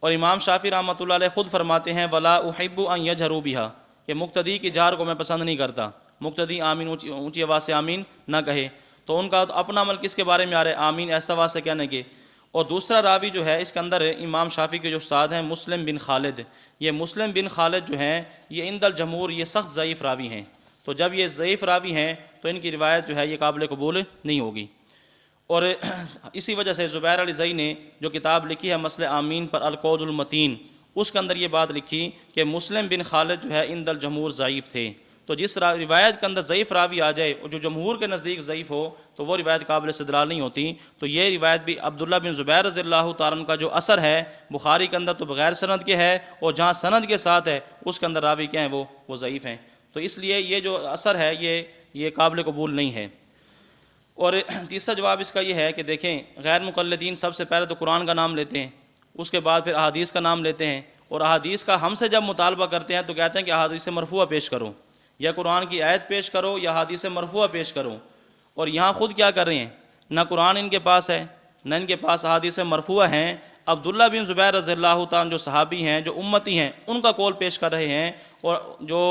اور امام شافعی رحمۃ اللہ علیہ خود فرماتے ہیں ولا احب ان یجهروا بها، کہ مقتدی کی جہر کو میں پسند نہیں کرتا، مقتدی آمین اونچی آواز سے آمین نہ کہے، تو ان کا اپنا عمل کس کے بارے میں آ رہا ہے؟ آمین ایسا آواز سے کہنے کے۔ اور دوسرا راوی جو ہے اس کے اندر امام شافعی کے جو استاد ہیں مسلم بن خالد، یہ مسلم بن خالد جو ہیں یہ عند الجمہور یہ سخت ضعیف راوی ہیں، تو جب یہ ضعیف راوی ہیں تو ان کی روایت جو ہے یہ قابل قبول نہیں ہوگی۔ اور اسی وجہ سے زبیر علی زئی نے جو کتاب لکھی ہے مسئلہ آمین پر القول المتین، اس کے اندر یہ بات لکھی کہ مسلم بن خالد جو ہے عند الجمہور ضعیف تھے، تو جس روایت کے اندر ضعیف راوی آ جائے اور جو جمہور کے نزدیک ضعیف ہو تو وہ روایت قابل استدلال نہیں ہوتی۔ تو یہ روایت بھی عبداللہ بن زبیر رضی اللہ تعالیٰ عنہ کا جو اثر ہے بخاری کے اندر تو بغیر سند کے ہے، اور جہاں سند کے ساتھ ہے اس کے اندر راوی کیا ہیں وہ ضعیف ہیں، تو اس لیے یہ جو اثر ہے یہ قابل قبول نہیں ہے۔ اور تیسرا جواب اس کا یہ ہے کہ دیکھیں غیر مقلدین سب سے پہلے تو قرآن کا نام لیتے ہیں، اس کے بعد پھر احادیث کا نام لیتے ہیں، اور احادیث کا ہم سے جب مطالبہ کرتے ہیں تو کہتے ہیں کہ احادیث مرفوعہ پیش کرو، یا قرآن کی آیت پیش کرو یا حدیث مرفوعہ پیش کرو، اور یہاں خود کیا کر رہے ہیں؟ نہ قرآن ان کے پاس ہے، نہ ان کے پاس حدیث مرفوعہ ہیں، عبداللہ بن زبیر رضی اللہ تعالیٰ جو صحابی ہیں جو امتی ہیں ان کا قول پیش کر رہے ہیں، اور جو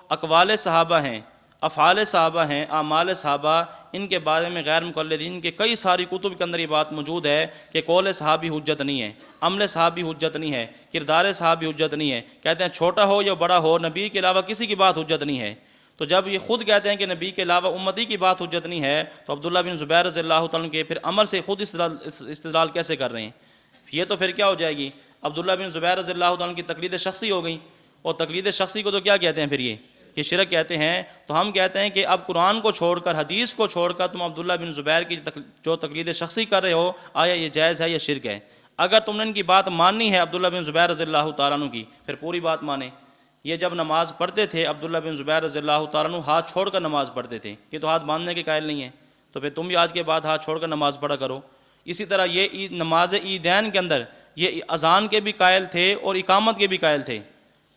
اقوال صحابہ ہیں، افعال صحابہ ہیں، اعمال صحابہ، ان کے بارے میں غیر مقلدین کے کئی ساری کتب کے اندر یہ بات موجود ہے کہ قول صحابی حجت نہیں ہے، عمل صحابی حجت نہیں ہے، کردار صحابی حجت نہیں ہے، کہتے ہیں چھوٹا ہو یا بڑا ہو نبی کے علاوہ کسی کی بات حجت نہیں ہے۔ تو جب یہ خود کہتے ہیں کہ نبی کے علاوہ امتی کی بات حجت نہیں ہے تو عبداللہ بن زبیر رضی اللہ تعالیٰ کے پھر عمل سے خود استدلال کیسے کر رہے ہیں؟ یہ تو پھر کیا ہو جائے گی؟ عبداللہ بن زبیر رضی اللہ تعالیٰ کی تقلید شخصی ہو گئی، اور تقلید شخصی کو تو کیا کہتے ہیں پھر یہ شرک کہتے ہیں۔ تو ہم کہتے ہیں کہ اب قرآن کو چھوڑ کر حدیث کو چھوڑ کر تم عبداللہ بن زبیر کی جو تقلید شخصی کر رہے ہو، آیا یہ جائز ہے یا شرک ہے؟ اگر تم نے ان کی بات ماننی ہے عبداللہ بن زبیر رضی اللہ تعالیٰ عنہ کی، پھر پوری بات مانیں۔ یہ جب نماز پڑھتے تھے عبداللہ بن زبیر رضی اللہ تعالیٰ عنہ ہاتھ چھوڑ کر نماز پڑھتے تھے، یہ تو ہاتھ باندھنے کے قائل نہیں ہیں، تو پھر تم بھی آج کے بعد ہاتھ چھوڑ کر نماز پڑھا کرو۔ اسی طرح یہ نماز عیدین کے اندر یہ اذان کے بھی قائل تھے اور اقامت کے بھی قائل تھے،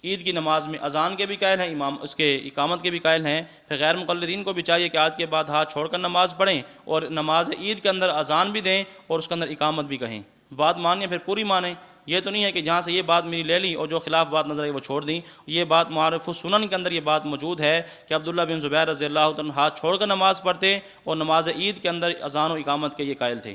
عید کی نماز میں اذان کے بھی قائل ہیں، امام اس کے اقامت کے بھی قائل ہیں۔ پھر غیر مقلدین کو بھی چاہیے کہ آج کے بعد ہاتھ چھوڑ کر نماز پڑھیں اور نماز عید کے اندر اذان بھی دیں اور اس کے اندر اقامت بھی کہیں، بات مانیں پھر پوری مانیں۔ یہ تو نہیں ہے کہ جہاں سے یہ بات میری لے لی اور جو خلاف بات نظر آئی وہ چھوڑ دیں۔ یہ بات معارف السنن کے اندر یہ بات موجود ہے کہ عبداللہ بن زبیر رضی اللہ عنہ ہاتھ چھوڑ کر نماز پڑھتے اور نماز عید کے اندر اذان و اقامت کے یہ قائل تھے۔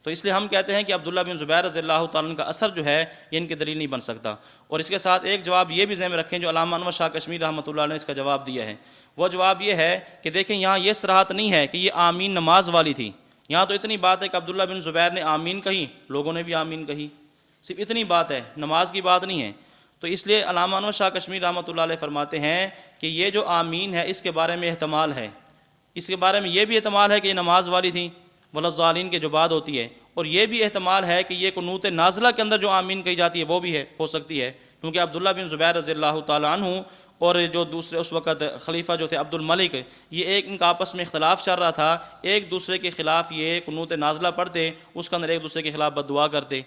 تو اس لیے ہم کہتے ہیں کہ عبداللہ بن زبیر رضی اللہ تعالیٰ کا اثر جو ہے یہ ان کی دلیل نہیں بن سکتا۔ اور اس کے ساتھ ایک جواب یہ بھی ذہن میں رکھیں جو علامہ انور شاہ کشمیری رحمۃ اللہ نے اس کا جواب دیا ہے، وہ جواب یہ ہے کہ دیکھیں یہاں یہ صراحت نہیں ہے کہ یہ آمین نماز والی تھی، یہاں تو اتنی بات ہے کہ عبداللہ بن زبیر نے آمین کہی، لوگوں نے بھی آمین کہی، صرف اتنی بات ہے، نماز کی بات نہیں ہے۔ تو اس لیے علامہ انور شاہ کشمیری رحمۃ اللہ علیہ فرماتے ہیں کہ یہ جو آمین ہے اس کے بارے میں احتمال ہے، اس کے بارے میں یہ بھی احتمال ہے کہ یہ نماز والی تھی ولضالین کے جو بعد ہوتی ہے، اور یہ بھی احتمال ہے کہ یہ قنوت نازلہ کے اندر جو آمین کہی جاتی ہے وہ بھی ہے، ہو سکتی ہے، کیونکہ عبداللہ بن زبیر رضی اللہ تعالیٰ عنہ اور جو دوسرے اس وقت خلیفہ جو تھے عبد الملک، یہ ایک ان کا آپس میں اختلاف چل رہا تھا، ایک دوسرے کے خلاف یہ قنوت نازلہ پڑھتے، اس کے اندر ایک دوسرے کے خلاف بد دعا کرتے۔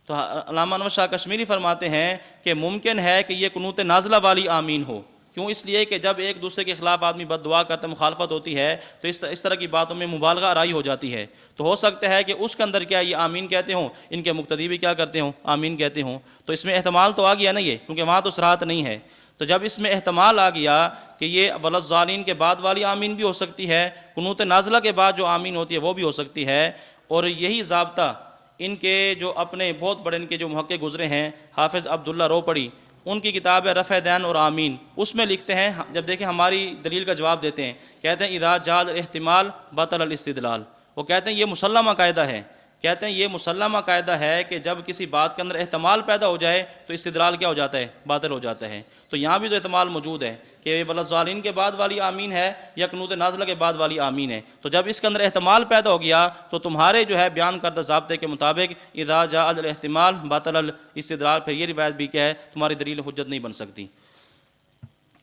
تو علامہ انور شاہ کشمیری فرماتے ہیں کہ ممکن ہے کہ یہ قنوت نازلہ والی آمین ہو، کیوں؟ اس لیے کہ جب ایک دوسرے کے خلاف آدمی بد دعا کرتا ہے، مخالفت ہوتی ہے، تو اس طرح کی باتوں میں مبالغہ آرائی ہو جاتی ہے، تو ہو سکتا ہے کہ اس کے اندر کیا یہ آمین کہتے ہوں، ان کے مقتدی بھی کیا کرتے ہوں، آمین کہتے ہوں۔ تو اس میں احتمال تو آ گیا نا یہ، کیونکہ وہاں تو صراحت نہیں ہے، تو جب اس میں احتمال آ گیا کہ یہ ولضالین کے بعد والی آمین بھی ہو سکتی ہے، قنوت نازلہ کے بعد جو آمین ہوتی ہے وہ بھی ہو سکتی ہے، اور یہی ضابطہ ان کے جو اپنے بہت بڑے ان کے جو محقق گزرے ہیں، حافظ عبداللہ روپڑی، ان کی کتاب ہے رفع دین اور آمین، اس میں لکھتے ہیں، جب دیکھیں ہماری دلیل کا جواب دیتے ہیں، کہتے ہیں اذا جاز الاحتمال بطل الاستدلال، وہ کہتے ہیں یہ مسلمہ قاعدہ ہے، کہتے ہیں یہ مسلمہ قاعدہ ہے کہ جب کسی بات کے اندر احتمال پیدا ہو جائے تو استدلال کیا ہو جاتا ہے، باطل ہو جاتا ہے۔ تو یہاں بھی تو احتمال موجود ہے کہ ولضالین کے بعد والی آمین ہے یا قنوت نازلہ کے بعد والی آمین ہے، تو جب اس کے اندر احتمال پیدا ہو گیا تو تمہارے جو ہے بیان کردہ ضابطے کے مطابق اذا جاء الاحتمال باطل الاستدلال، پھر یہ روایت بھی کیا ہے، تمہاری دلیل حجت نہیں بن سکتی۔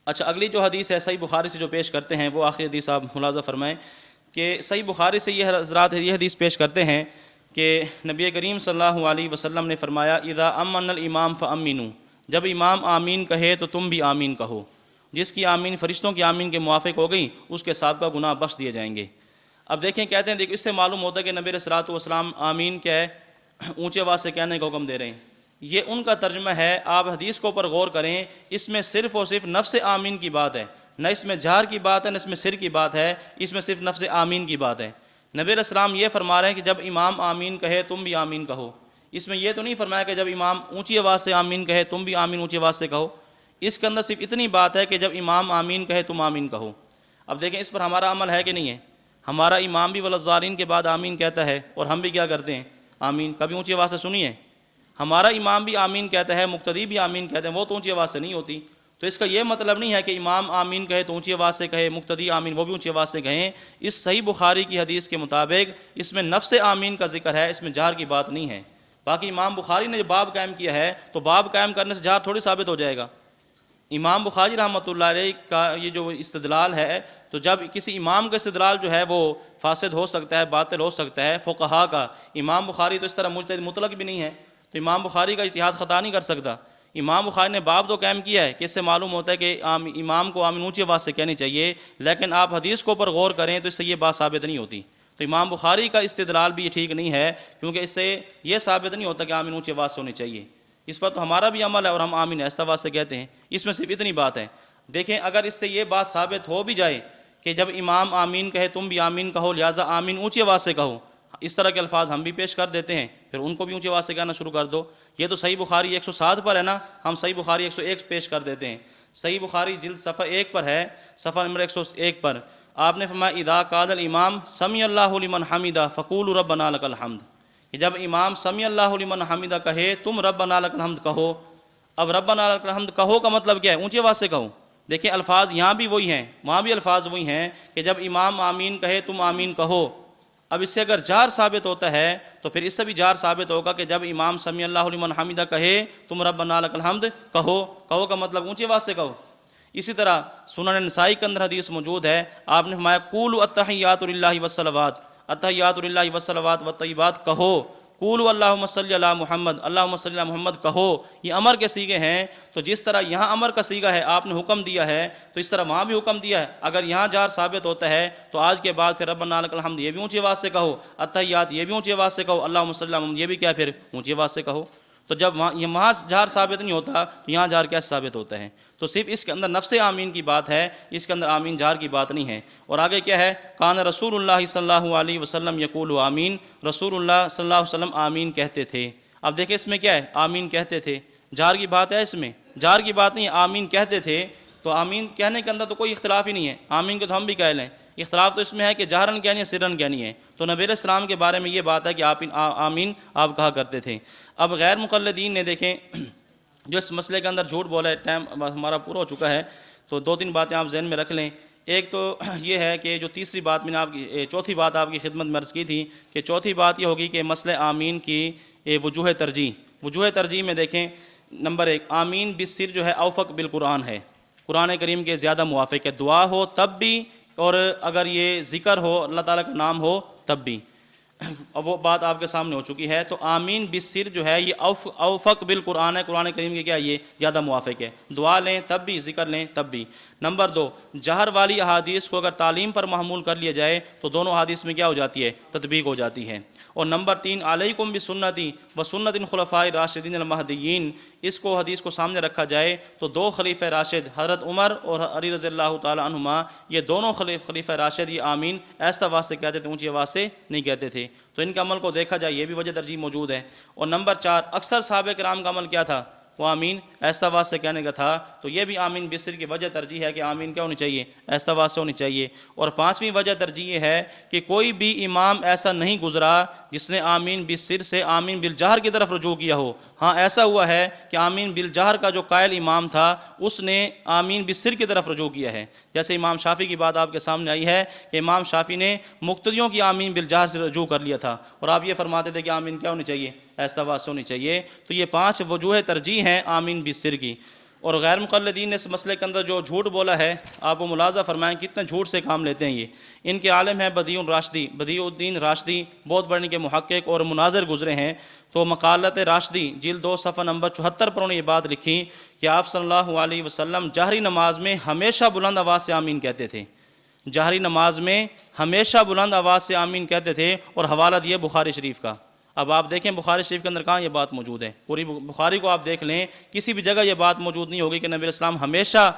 اچھا، اگلی جو حدیث ہے صحیح بخاری سے جو پیش کرتے ہیں، وہ آخری حدیث آپ ملاحظہ فرمائیں کہ صحیح بخاری سے یہ حضرات یہ حدیث پیش کرتے ہیں کہ نبی کریم صلی اللہ علیہ وسلم نے فرمایا اذا امن الامام فامنوا، جب امام آمین کہے تو تم بھی آمین کہو، جس کی آمین فرشتوں کی آمین کے موافق ہو گئی اس کے سابقہ گناہ بخش دیے جائیں گے۔ اب دیکھیں، کہتے ہیں اس سے معلوم ہوتا ہے کہ نبی علیہ الصلوۃ والسلام آمین کیا ہے، اونچے آواز سے کہنے کا حکم دے رہے ہیں، یہ ان کا ترجمہ ہے۔ آپ حدیث کو پر غور کریں، اس میں صرف اور صرف نفس آمین کی بات ہے، نہ اس میں جہر کی بات ہے، نہ اس میں سر کی بات ہے، اس میں صرف نفس آمین کی بات ہے۔ نبی علیہ السلام یہ فرما رہے ہیں کہ جب امام آمین کہے تم بھی آمین کہو، اس میں یہ تو نہیں فرمایا کہ جب امام اونچی آواز سے آمین کہے تم بھی آمین اونچی آواز سے کہو، اس کے اندر صرف اتنی بات ہے کہ جب امام آمین کہے تم آمین کہو۔ اب دیکھیں اس پر ہمارا عمل ہے کہ نہیں ہے؟ ہمارا امام بھی ولضالین کے بعد آمین کہتا ہے اور ہم بھی کیا کرتے ہیں، آمین۔ کبھی اونچی آواز سے سنی ہے؟ ہمارا امام بھی آمین کہتا ہے، مقتدی بھی آمین کہتے ہیں، وہ تو اونچی آواز سے نہیں ہوتی۔ تو اس کا یہ مطلب نہیں ہے کہ امام آمین کہے تو اونچی آواز سے کہے، مقتدی آمین وہ بھی اونچی آواز سے کہیں۔ اس صحیح بخاری کی حدیث کے مطابق اس میں نفس آمین کا ذکر ہے، اس میں جہر کی بات نہیں ہے۔ باقی امام بخاری نے جو باب قائم کیا ہے تو باب قائم کرنے سے جہر تھوڑی ثابت ہو جائے گا۔ امام بخاری رحمۃ اللہ علیہ کا یہ جو استدلال ہے، تو جب کسی امام کا استدلال جو ہے وہ فاسد ہو سکتا ہے، باطل ہو سکتا ہے فقہا کا، امام بخاری تو اس طرح مجتہد مطلق بھی نہیں ہے، تو امام بخاری کا اجتہاد خطا نہیں کر سکتا۔ امام بخاری نے باب تو قائم کیا ہے کہ اس سے معلوم ہوتا ہے کہ امام کو آمین اونچی آواز سے کہنی چاہیے، لیکن آپ حدیث کو پر غور کریں تو اس سے یہ بات ثابت نہیں ہوتی۔ تو امام بخاری کا استدلال بھی ٹھیک نہیں ہے، کیونکہ اس سے یہ ثابت نہیں ہوتا کہ آمین اونچی آواز سے ہونی چاہیے۔ اس پر تو ہمارا بھی عمل ہے اور ہم آمین آہستہ آواز سے کہتے ہیں، اس میں صرف اتنی بات ہے۔ دیکھیں اگر اس سے یہ بات ثابت ہو بھی جائے کہ جب امام آمین کہے تم بھی آمین کہو، لہٰذا آمین اونچی آواز سے کہو، اس طرح کے الفاظ ہم بھی پیش کر دیتے ہیں، پھر ان کو بھی اونچی آواز سے کہنا شروع کر دو۔ یہ تو صحیح بخاری 107 پر ہے نا، ہم صحیح بخاری 101 پیش کر دیتے ہیں۔ صحیح بخاری جلد صفحہ 1 پر ہے، صفحہ نمبر 101 پر آپ نے فرمایا اذا قال الامام سمع اللہ لمن حمدہ فقولوا ربنا لک الحمد، کہ جب امام سمع اللہ لمن حمدہ کہے تم ربنا لک الحمد کہو۔ اب ربنا لک الحمد کہو کا مطلب کیا ہے؟ اونچی آواز سے کہو۔ دیکھیں الفاظ یہاں بھی وہی ہیں، وہاں بھی الفاظ وہی ہیں کہ جب امام آمین کہے تم آمین کہو۔ اب اس سے اگر جار ثابت ہوتا ہے تو پھر اس سے بھی جار ثابت ہوگا کہ جب امام سمیع اللہ لمن حمدہ کہے تم ربنا لک الحمد کہو، کہو کا مطلب اونچی آواز سے کہو۔ اسی طرح سنن نسائی کے اندر حدیث موجود ہے، آپ نے فرمایا قولوا التحیات للہ والصلوات، التحیات للہ والصلوات والطیبات کہو، قولوا اللہم صلی علی محمد، اللہم صلی علی محمد کہو۔ یہ امر کے صیغے ہیں، تو جس طرح یہاں امر کا صیغہ ہے آپ نے حکم دیا ہے، تو اس طرح وہاں بھی حکم دیا ہے۔ اگر یہاں جار ثابت ہوتا ہے تو آج کے بعد پھر ربنا لک الحمد یہ بھی اونچی آواز سے کہو، التحیات یہ بھی اونچی آواز سے کہو، اللہم صلی علی محمد یہ بھی کیا پھر اونچی آواز سے کہو۔ تو جب وہاں جار ثابت نہیں ہوتا تو یہاں جار کیسے ثابت ہوتا ہے؟ تو صرف اس کے اندر نفس آمین کی بات ہے، اس کے اندر آمین جار کی بات نہیں ہے۔ اور آگے کیا ہے؟ کان رسول اللہ صلی اللہ علیہ وسلم یقول آمین، رسول اللہ صلی اللہ علیہ وسلم آمین کہتے تھے۔ اب دیکھیں اس میں کیا ہے؟ آمین کہتے تھے، جار کی بات ہے، اس میں جار کی بات نہیں، آمین کہتے تھے۔ تو آمین کہنے کے اندر تو کوئی اختلاف ہی نہیں ہے، آمین کو تو ہم بھی کہہ لیں، اختلاف تو اس میں ہے کہ جہرن کہنی ہے سرن کہنی ہے۔ تو نبی علیہ السلام کے بارے میں یہ بات ہے کہ آپ آمین آپ کہا کرتے تھے۔ اب غیر مقلدین نے دیکھیں جو اس مسئلے کے اندر جھوٹ بولا ہے، ٹائم ہمارا پورا ہو چکا ہے، تو دو تین باتیں آپ ذہن میں رکھ لیں۔ ایک تو یہ ہے کہ جو تیسری بات میں نے آپ کی چوتھی بات آپ کی خدمت میں عرض کی تھی کہ چوتھی بات یہ ہوگی کہ مسئلہ آمین کی وجوہ ترجیح میں دیکھیں نمبر 1 آمین بالسر جو ہے اوفق بالقرآن ہے، قرآن کریم کے زیادہ موافق ہے، دعا ہو تب بھی اور اگر یہ ذکر ہو اللہ تعالیٰ کا نام ہو تب بھی، اب وہ بات آپ کے سامنے ہو چکی ہے۔ تو آمین بالسر جو ہے یہ اوفق بالقرآن ہے، قرآن کریم کے کیا یہ زیادہ موافق ہے، دعا لیں تب بھی ذکر لیں تب بھی۔ نمبر 2 جہر والی احادیث کو اگر تعلیم پر محمول کر لیا جائے تو دونوں احادیث میں کیا ہو جاتی ہے، تطبیق ہو جاتی ہے۔ اور نمبر 3 علیکم بسنتی و سنت الخلفاء الراشدین المہدیین، اس کو حدیث کو سامنے رکھا جائے تو 2 خلیفہ راشد حضرت عمر اور علی رضی اللہ تعالی عنہما، یہ دونوں خلیفہ راشد یہ آمین ایسا آواز سے کہتے تھے، اونچی آواز سے نہیں کہتے تھے، تو ان کے عمل کو دیکھا جائے یہ بھی وجہ ترجیح موجود ہے۔ اور نمبر 4 اکثر صحابہ کرام کا عمل کیا تھا، وہ آمین ایسا آواز سے کہنے کا تھا، تو یہ بھی آمین بالسر کی وجہ ترجیح ہے کہ آمین کیا ہونی چاہیے، ایسا آواز سے ہونی چاہیے۔ اور 5ویں وجہ ترجیح یہ ہے کہ کوئی بھی امام ایسا نہیں گزرا جس نے آمین بالسر سے آمین بالجہر کی طرف رجوع کیا ہو۔ ہاں ایسا ہوا ہے کہ آمین بالجہر کا جو قائل امام تھا اس نے آمین بالسر کی طرف رجوع کیا ہے، جیسے امام شافعی کی بات آپ کے سامنے آئی ہے کہ امام شافعی نے مقتدیوں کی آمین بالجہر سے رجوع کر لیا تھا، اور آپ یہ فرماتے تھے کہ آمین کیا ہونی چاہیے، ایسا آواز سے ہونی چاہیے۔ تو یہ 5 وجوہ ترجیح ہیں آمین بالسر کی۔ اور غیر مقلدین نے اس مسئلے کے اندر جو جھوٹ بولا ہے، آپ وہ ملاحظہ فرمائیں کتنے جھوٹ سے کام لیتے ہیں یہ۔ ان کے عالم ہیں بدیع الدین راشدی، بہت بڑے ان کے محقق اور مناظر گزرے ہیں، تو مقالت راشدی جلد 2 صفحہ نمبر 74 پر انہوں نے یہ بات لکھی کہ آپ صلی اللہ علیہ وسلم جہری نماز میں ہمیشہ بلند آواز سے آمین کہتے تھے، جہری نماز میں ہمیشہ بلند آواز سے آمین کہتے تھے، اور حوالہ دیا بخاری شریف کا۔ اب آپ دیکھیں بخاری شریف کے اندر کہاں یہ بات موجود ہے، پوری بخاری کو آپ دیکھ لیں، کسی بھی جگہ یہ بات موجود نہیں ہوگی کہ نبی اسلام ہمیشہ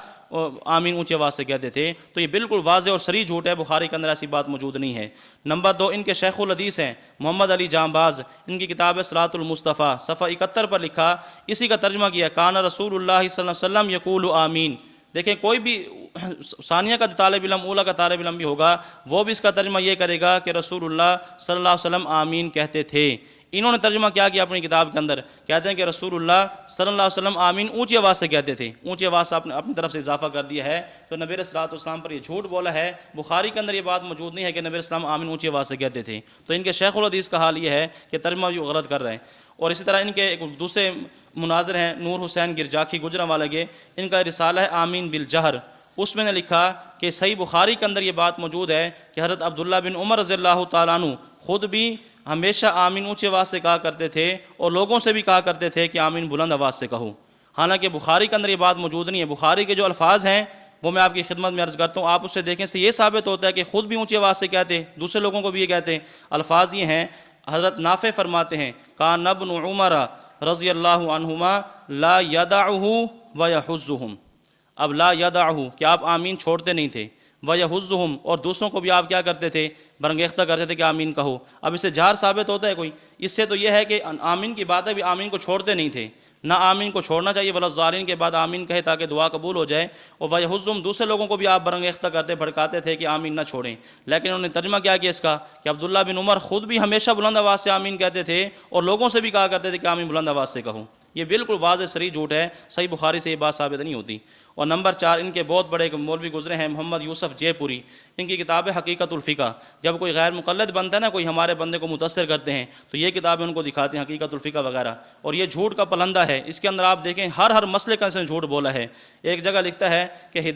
آمین اونچی آواز سے کہتے تھے، تو یہ بالکل واضح اور صریح جھوٹ ہے، بخاری کے اندر ایسی بات موجود نہیں ہے۔ نمبر 2 ان کے شیخ الحدیث ہیں محمد علی جانباز، ان کی کتاب ہے صراط المصطفیٰ، صفحہ 71 پر لکھا، اسی کا ترجمہ کیا کان رسول اللہ صلی اللہ علیہ وسلم یقول آمین۔ دیکھیں کوئی بھی ثانیہ کا طالب علم، اولیٰ کا طالب علم بھی ہوگا، وہ بھی اس کا ترجمہ یہ کرے گا کہ رسول اللہ صلی اللہ علیہ وسلم آمین کہتے تھے۔ انہوں نے ترجمہ کیا اپنی کتاب کے اندر، کہتے ہیں کہ رسول اللہ صلی اللہ علیہ وسلم آمین اونچی آواز سے کہتے تھے، اونچی آواز سے اپنی طرف سے اضافہ کر دیا ہے، تو نبی علیہ الصلوۃ والسلام پر یہ جھوٹ بولا ہے۔ بخاری کے اندر یہ بات موجود نہیں ہے کہ نبی علیہ السلام آمین اونچی آواز سے کہتے تھے، تو ان کے شیخ الحدیث کا حال یہ ہے کہ ترجمہ بھی غلط کر رہے ہیں۔ اور اسی طرح ان کے ایک دوسرے مناظر ہیں نور حسین گرجاکھی گجرانوالہ کے، ان کا رسالہ ہے آمین بالجہر، اس میں نے لکھا کہ صحیح بخاری کے اندر یہ بات موجود ہے کہ حضرت عبداللہ بن عمر رضی اللہ تعالیٰ عنہ خود بھی ہمیشہ آمین اونچی آواز سے کہا کرتے تھے، اور لوگوں سے بھی کہا کرتے تھے کہ آمین بلند آواز سے کہو۔ حالانکہ بخاری کے اندر یہ بات موجود نہیں ہے، بخاری کے جو الفاظ ہیں وہ میں آپ کی خدمت میں عرض کرتا ہوں، آپ اس سے دیکھیں سے یہ ثابت ہوتا ہے کہ خود بھی اونچی آواز سے کہتے، دوسرے لوگوں کو بھی یہ کہتے۔ الفاظ یہ ہیں، حضرت نافع فرماتے ہیں کان ابن عمر رضی اللہ عنہما لا یدعہ ویحزہم، اب لا یدعہ کہ آپ آمین چھوڑتے نہیں تھے، ویحزہم اور دوسروں کو بھی آپ کیا کرتے تھے، برانگیختہ کرتے تھے کہ آمین کہو۔ اب اس سے جہر ثابت ہوتا ہے کوئی؟ اس سے تو یہ ہے کہ آمین کی بات ہے بھی آمین کو چھوڑتے نہیں تھے، نہ آمین کو چھوڑنا چاہیے، ولا الضالین کے بعد آمین کہے تاکہ دعا قبول ہو جائے۔ اور ویحزہم دوسرے لوگوں کو بھی آپ برانگیختہ کرتے بھڑکاتے تھے کہ آمین نہ چھوڑیں، لیکن انہوں نے ترجمہ کیا اس کا کہ عبداللہ بن عمر خود بھی ہمیشہ بلند آواز سے آمین کہتے تھے، اور لوگوں سے بھی کہا کرتے تھے کہ آمین بلند آواز سے کہو۔ یہ بالکل واضح صریح جھوٹ ہے، صحیح بخاری سے یہ بات ثابت نہیں ہوتی۔ اور نمبر 4 ان کے بہت بڑے مولوی گزرے ہیں محمد یوسف جے پوری، ان کی کتاب ہے حقیقت الفقہ۔ جب کوئی غیر مقلد بنتا ہے نا، کوئی ہمارے بندے کو متاثر کرتے ہیں تو یہ کتابیں ان کو دکھاتے ہیں، حقیقت الفقہ وغیرہ، اور یہ جھوٹ کا پلندہ ہے۔ اس کے اندر آپ دیکھیں ہر مسئلے کا اس نے جھوٹ بولا ہے۔ ایک جگہ لکھتا ہے کہ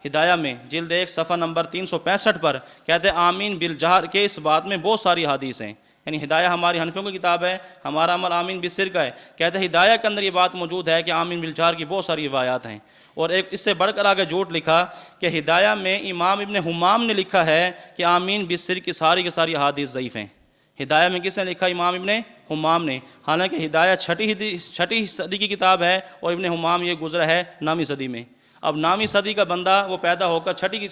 ہدایہ میں جلد 1 صفحہ نمبر 365 پر کہتے ہیں آمین بالجہر کے اس بات میں بہت ساری حدیث ہیں، یعنی ہدایہ ہماری حنفیوں کی کتاب ہے، ہمارا عمل آمین بالسر کا ہے، کہتے ہیں ہدایہ کے اندر یہ بات موجود ہے کہ آمین بالجہر کی بہت ساری روایات ہیں۔ اور ایک اس سے بڑھ کر آگے جھوٹ لکھا کہ ہدایہ میں امام ابن حمام نے لکھا ہے کہ آمین بالسر کی ساری احادیث ضعیف ہیں۔ ہدایہ میں کس نے لکھا؟ امام ابن حمام نے، حالانکہ ہدایہ چھٹی صدی کی کتاب ہے، اور ابن حمام یہ گزرا ہے 9ویں صدی میں۔ اب 9ویں صدی کا بندہ وہ پیدا ہو کر 6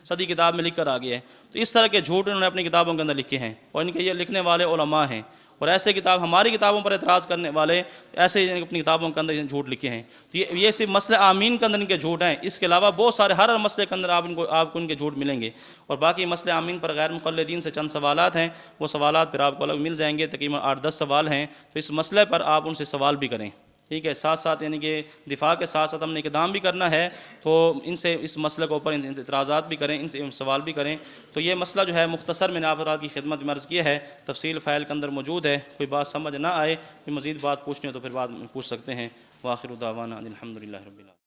صدی کتاب میں لکھ کر آ گیا ہے، تو اس طرح کے جھوٹ انہوں نے اپنی کتابوں کے اندر لکھے ہیں، اور ان کے یہ لکھنے والے علماء ہیں، اور ایسے کتاب ہماری کتابوں پر اعتراض کرنے والے ایسے اپنی کتابوں کے اندر جھوٹ لکھے ہیں۔ تو یہ صرف مسئلہ آمین کے اندر ان کے جھوٹ ہیں، اس کے علاوہ بہت سارے ہر مسئلے کے اندر آپ کو ان کے جھوٹ ملیں گے۔ اور باقی مسئلہ آمین پر غیر مقلدین سے چند سوالات ہیں، وہ سوالات پھر آپ کو الگ مل جائیں گے، تقریباً 8-10 سوال ہیں، تو اس مسئلے پر آپ ان سے سوال بھی کریں، ٹھیک ہے؟ ساتھ ساتھ یعنی کہ دفاع کے ساتھ ساتھ ہم نے اقدام بھی کرنا ہے، تو ان سے اس مسئلے کے اوپر اعتراضات بھی کریں، ان سے سوال بھی کریں۔ تو یہ مسئلہ جو ہے مختصر میں نے آپ کی خدمت میں عرض کیا ہے، تفصیل فائل کے اندر موجود ہے، کوئی بات سمجھ نہ آئے، کوئی مزید بات پوچھنی ہو تو پھر بعد میں پوچھ سکتے ہیں۔ واخر دعوانا ان الحمد للہ رب العالمین۔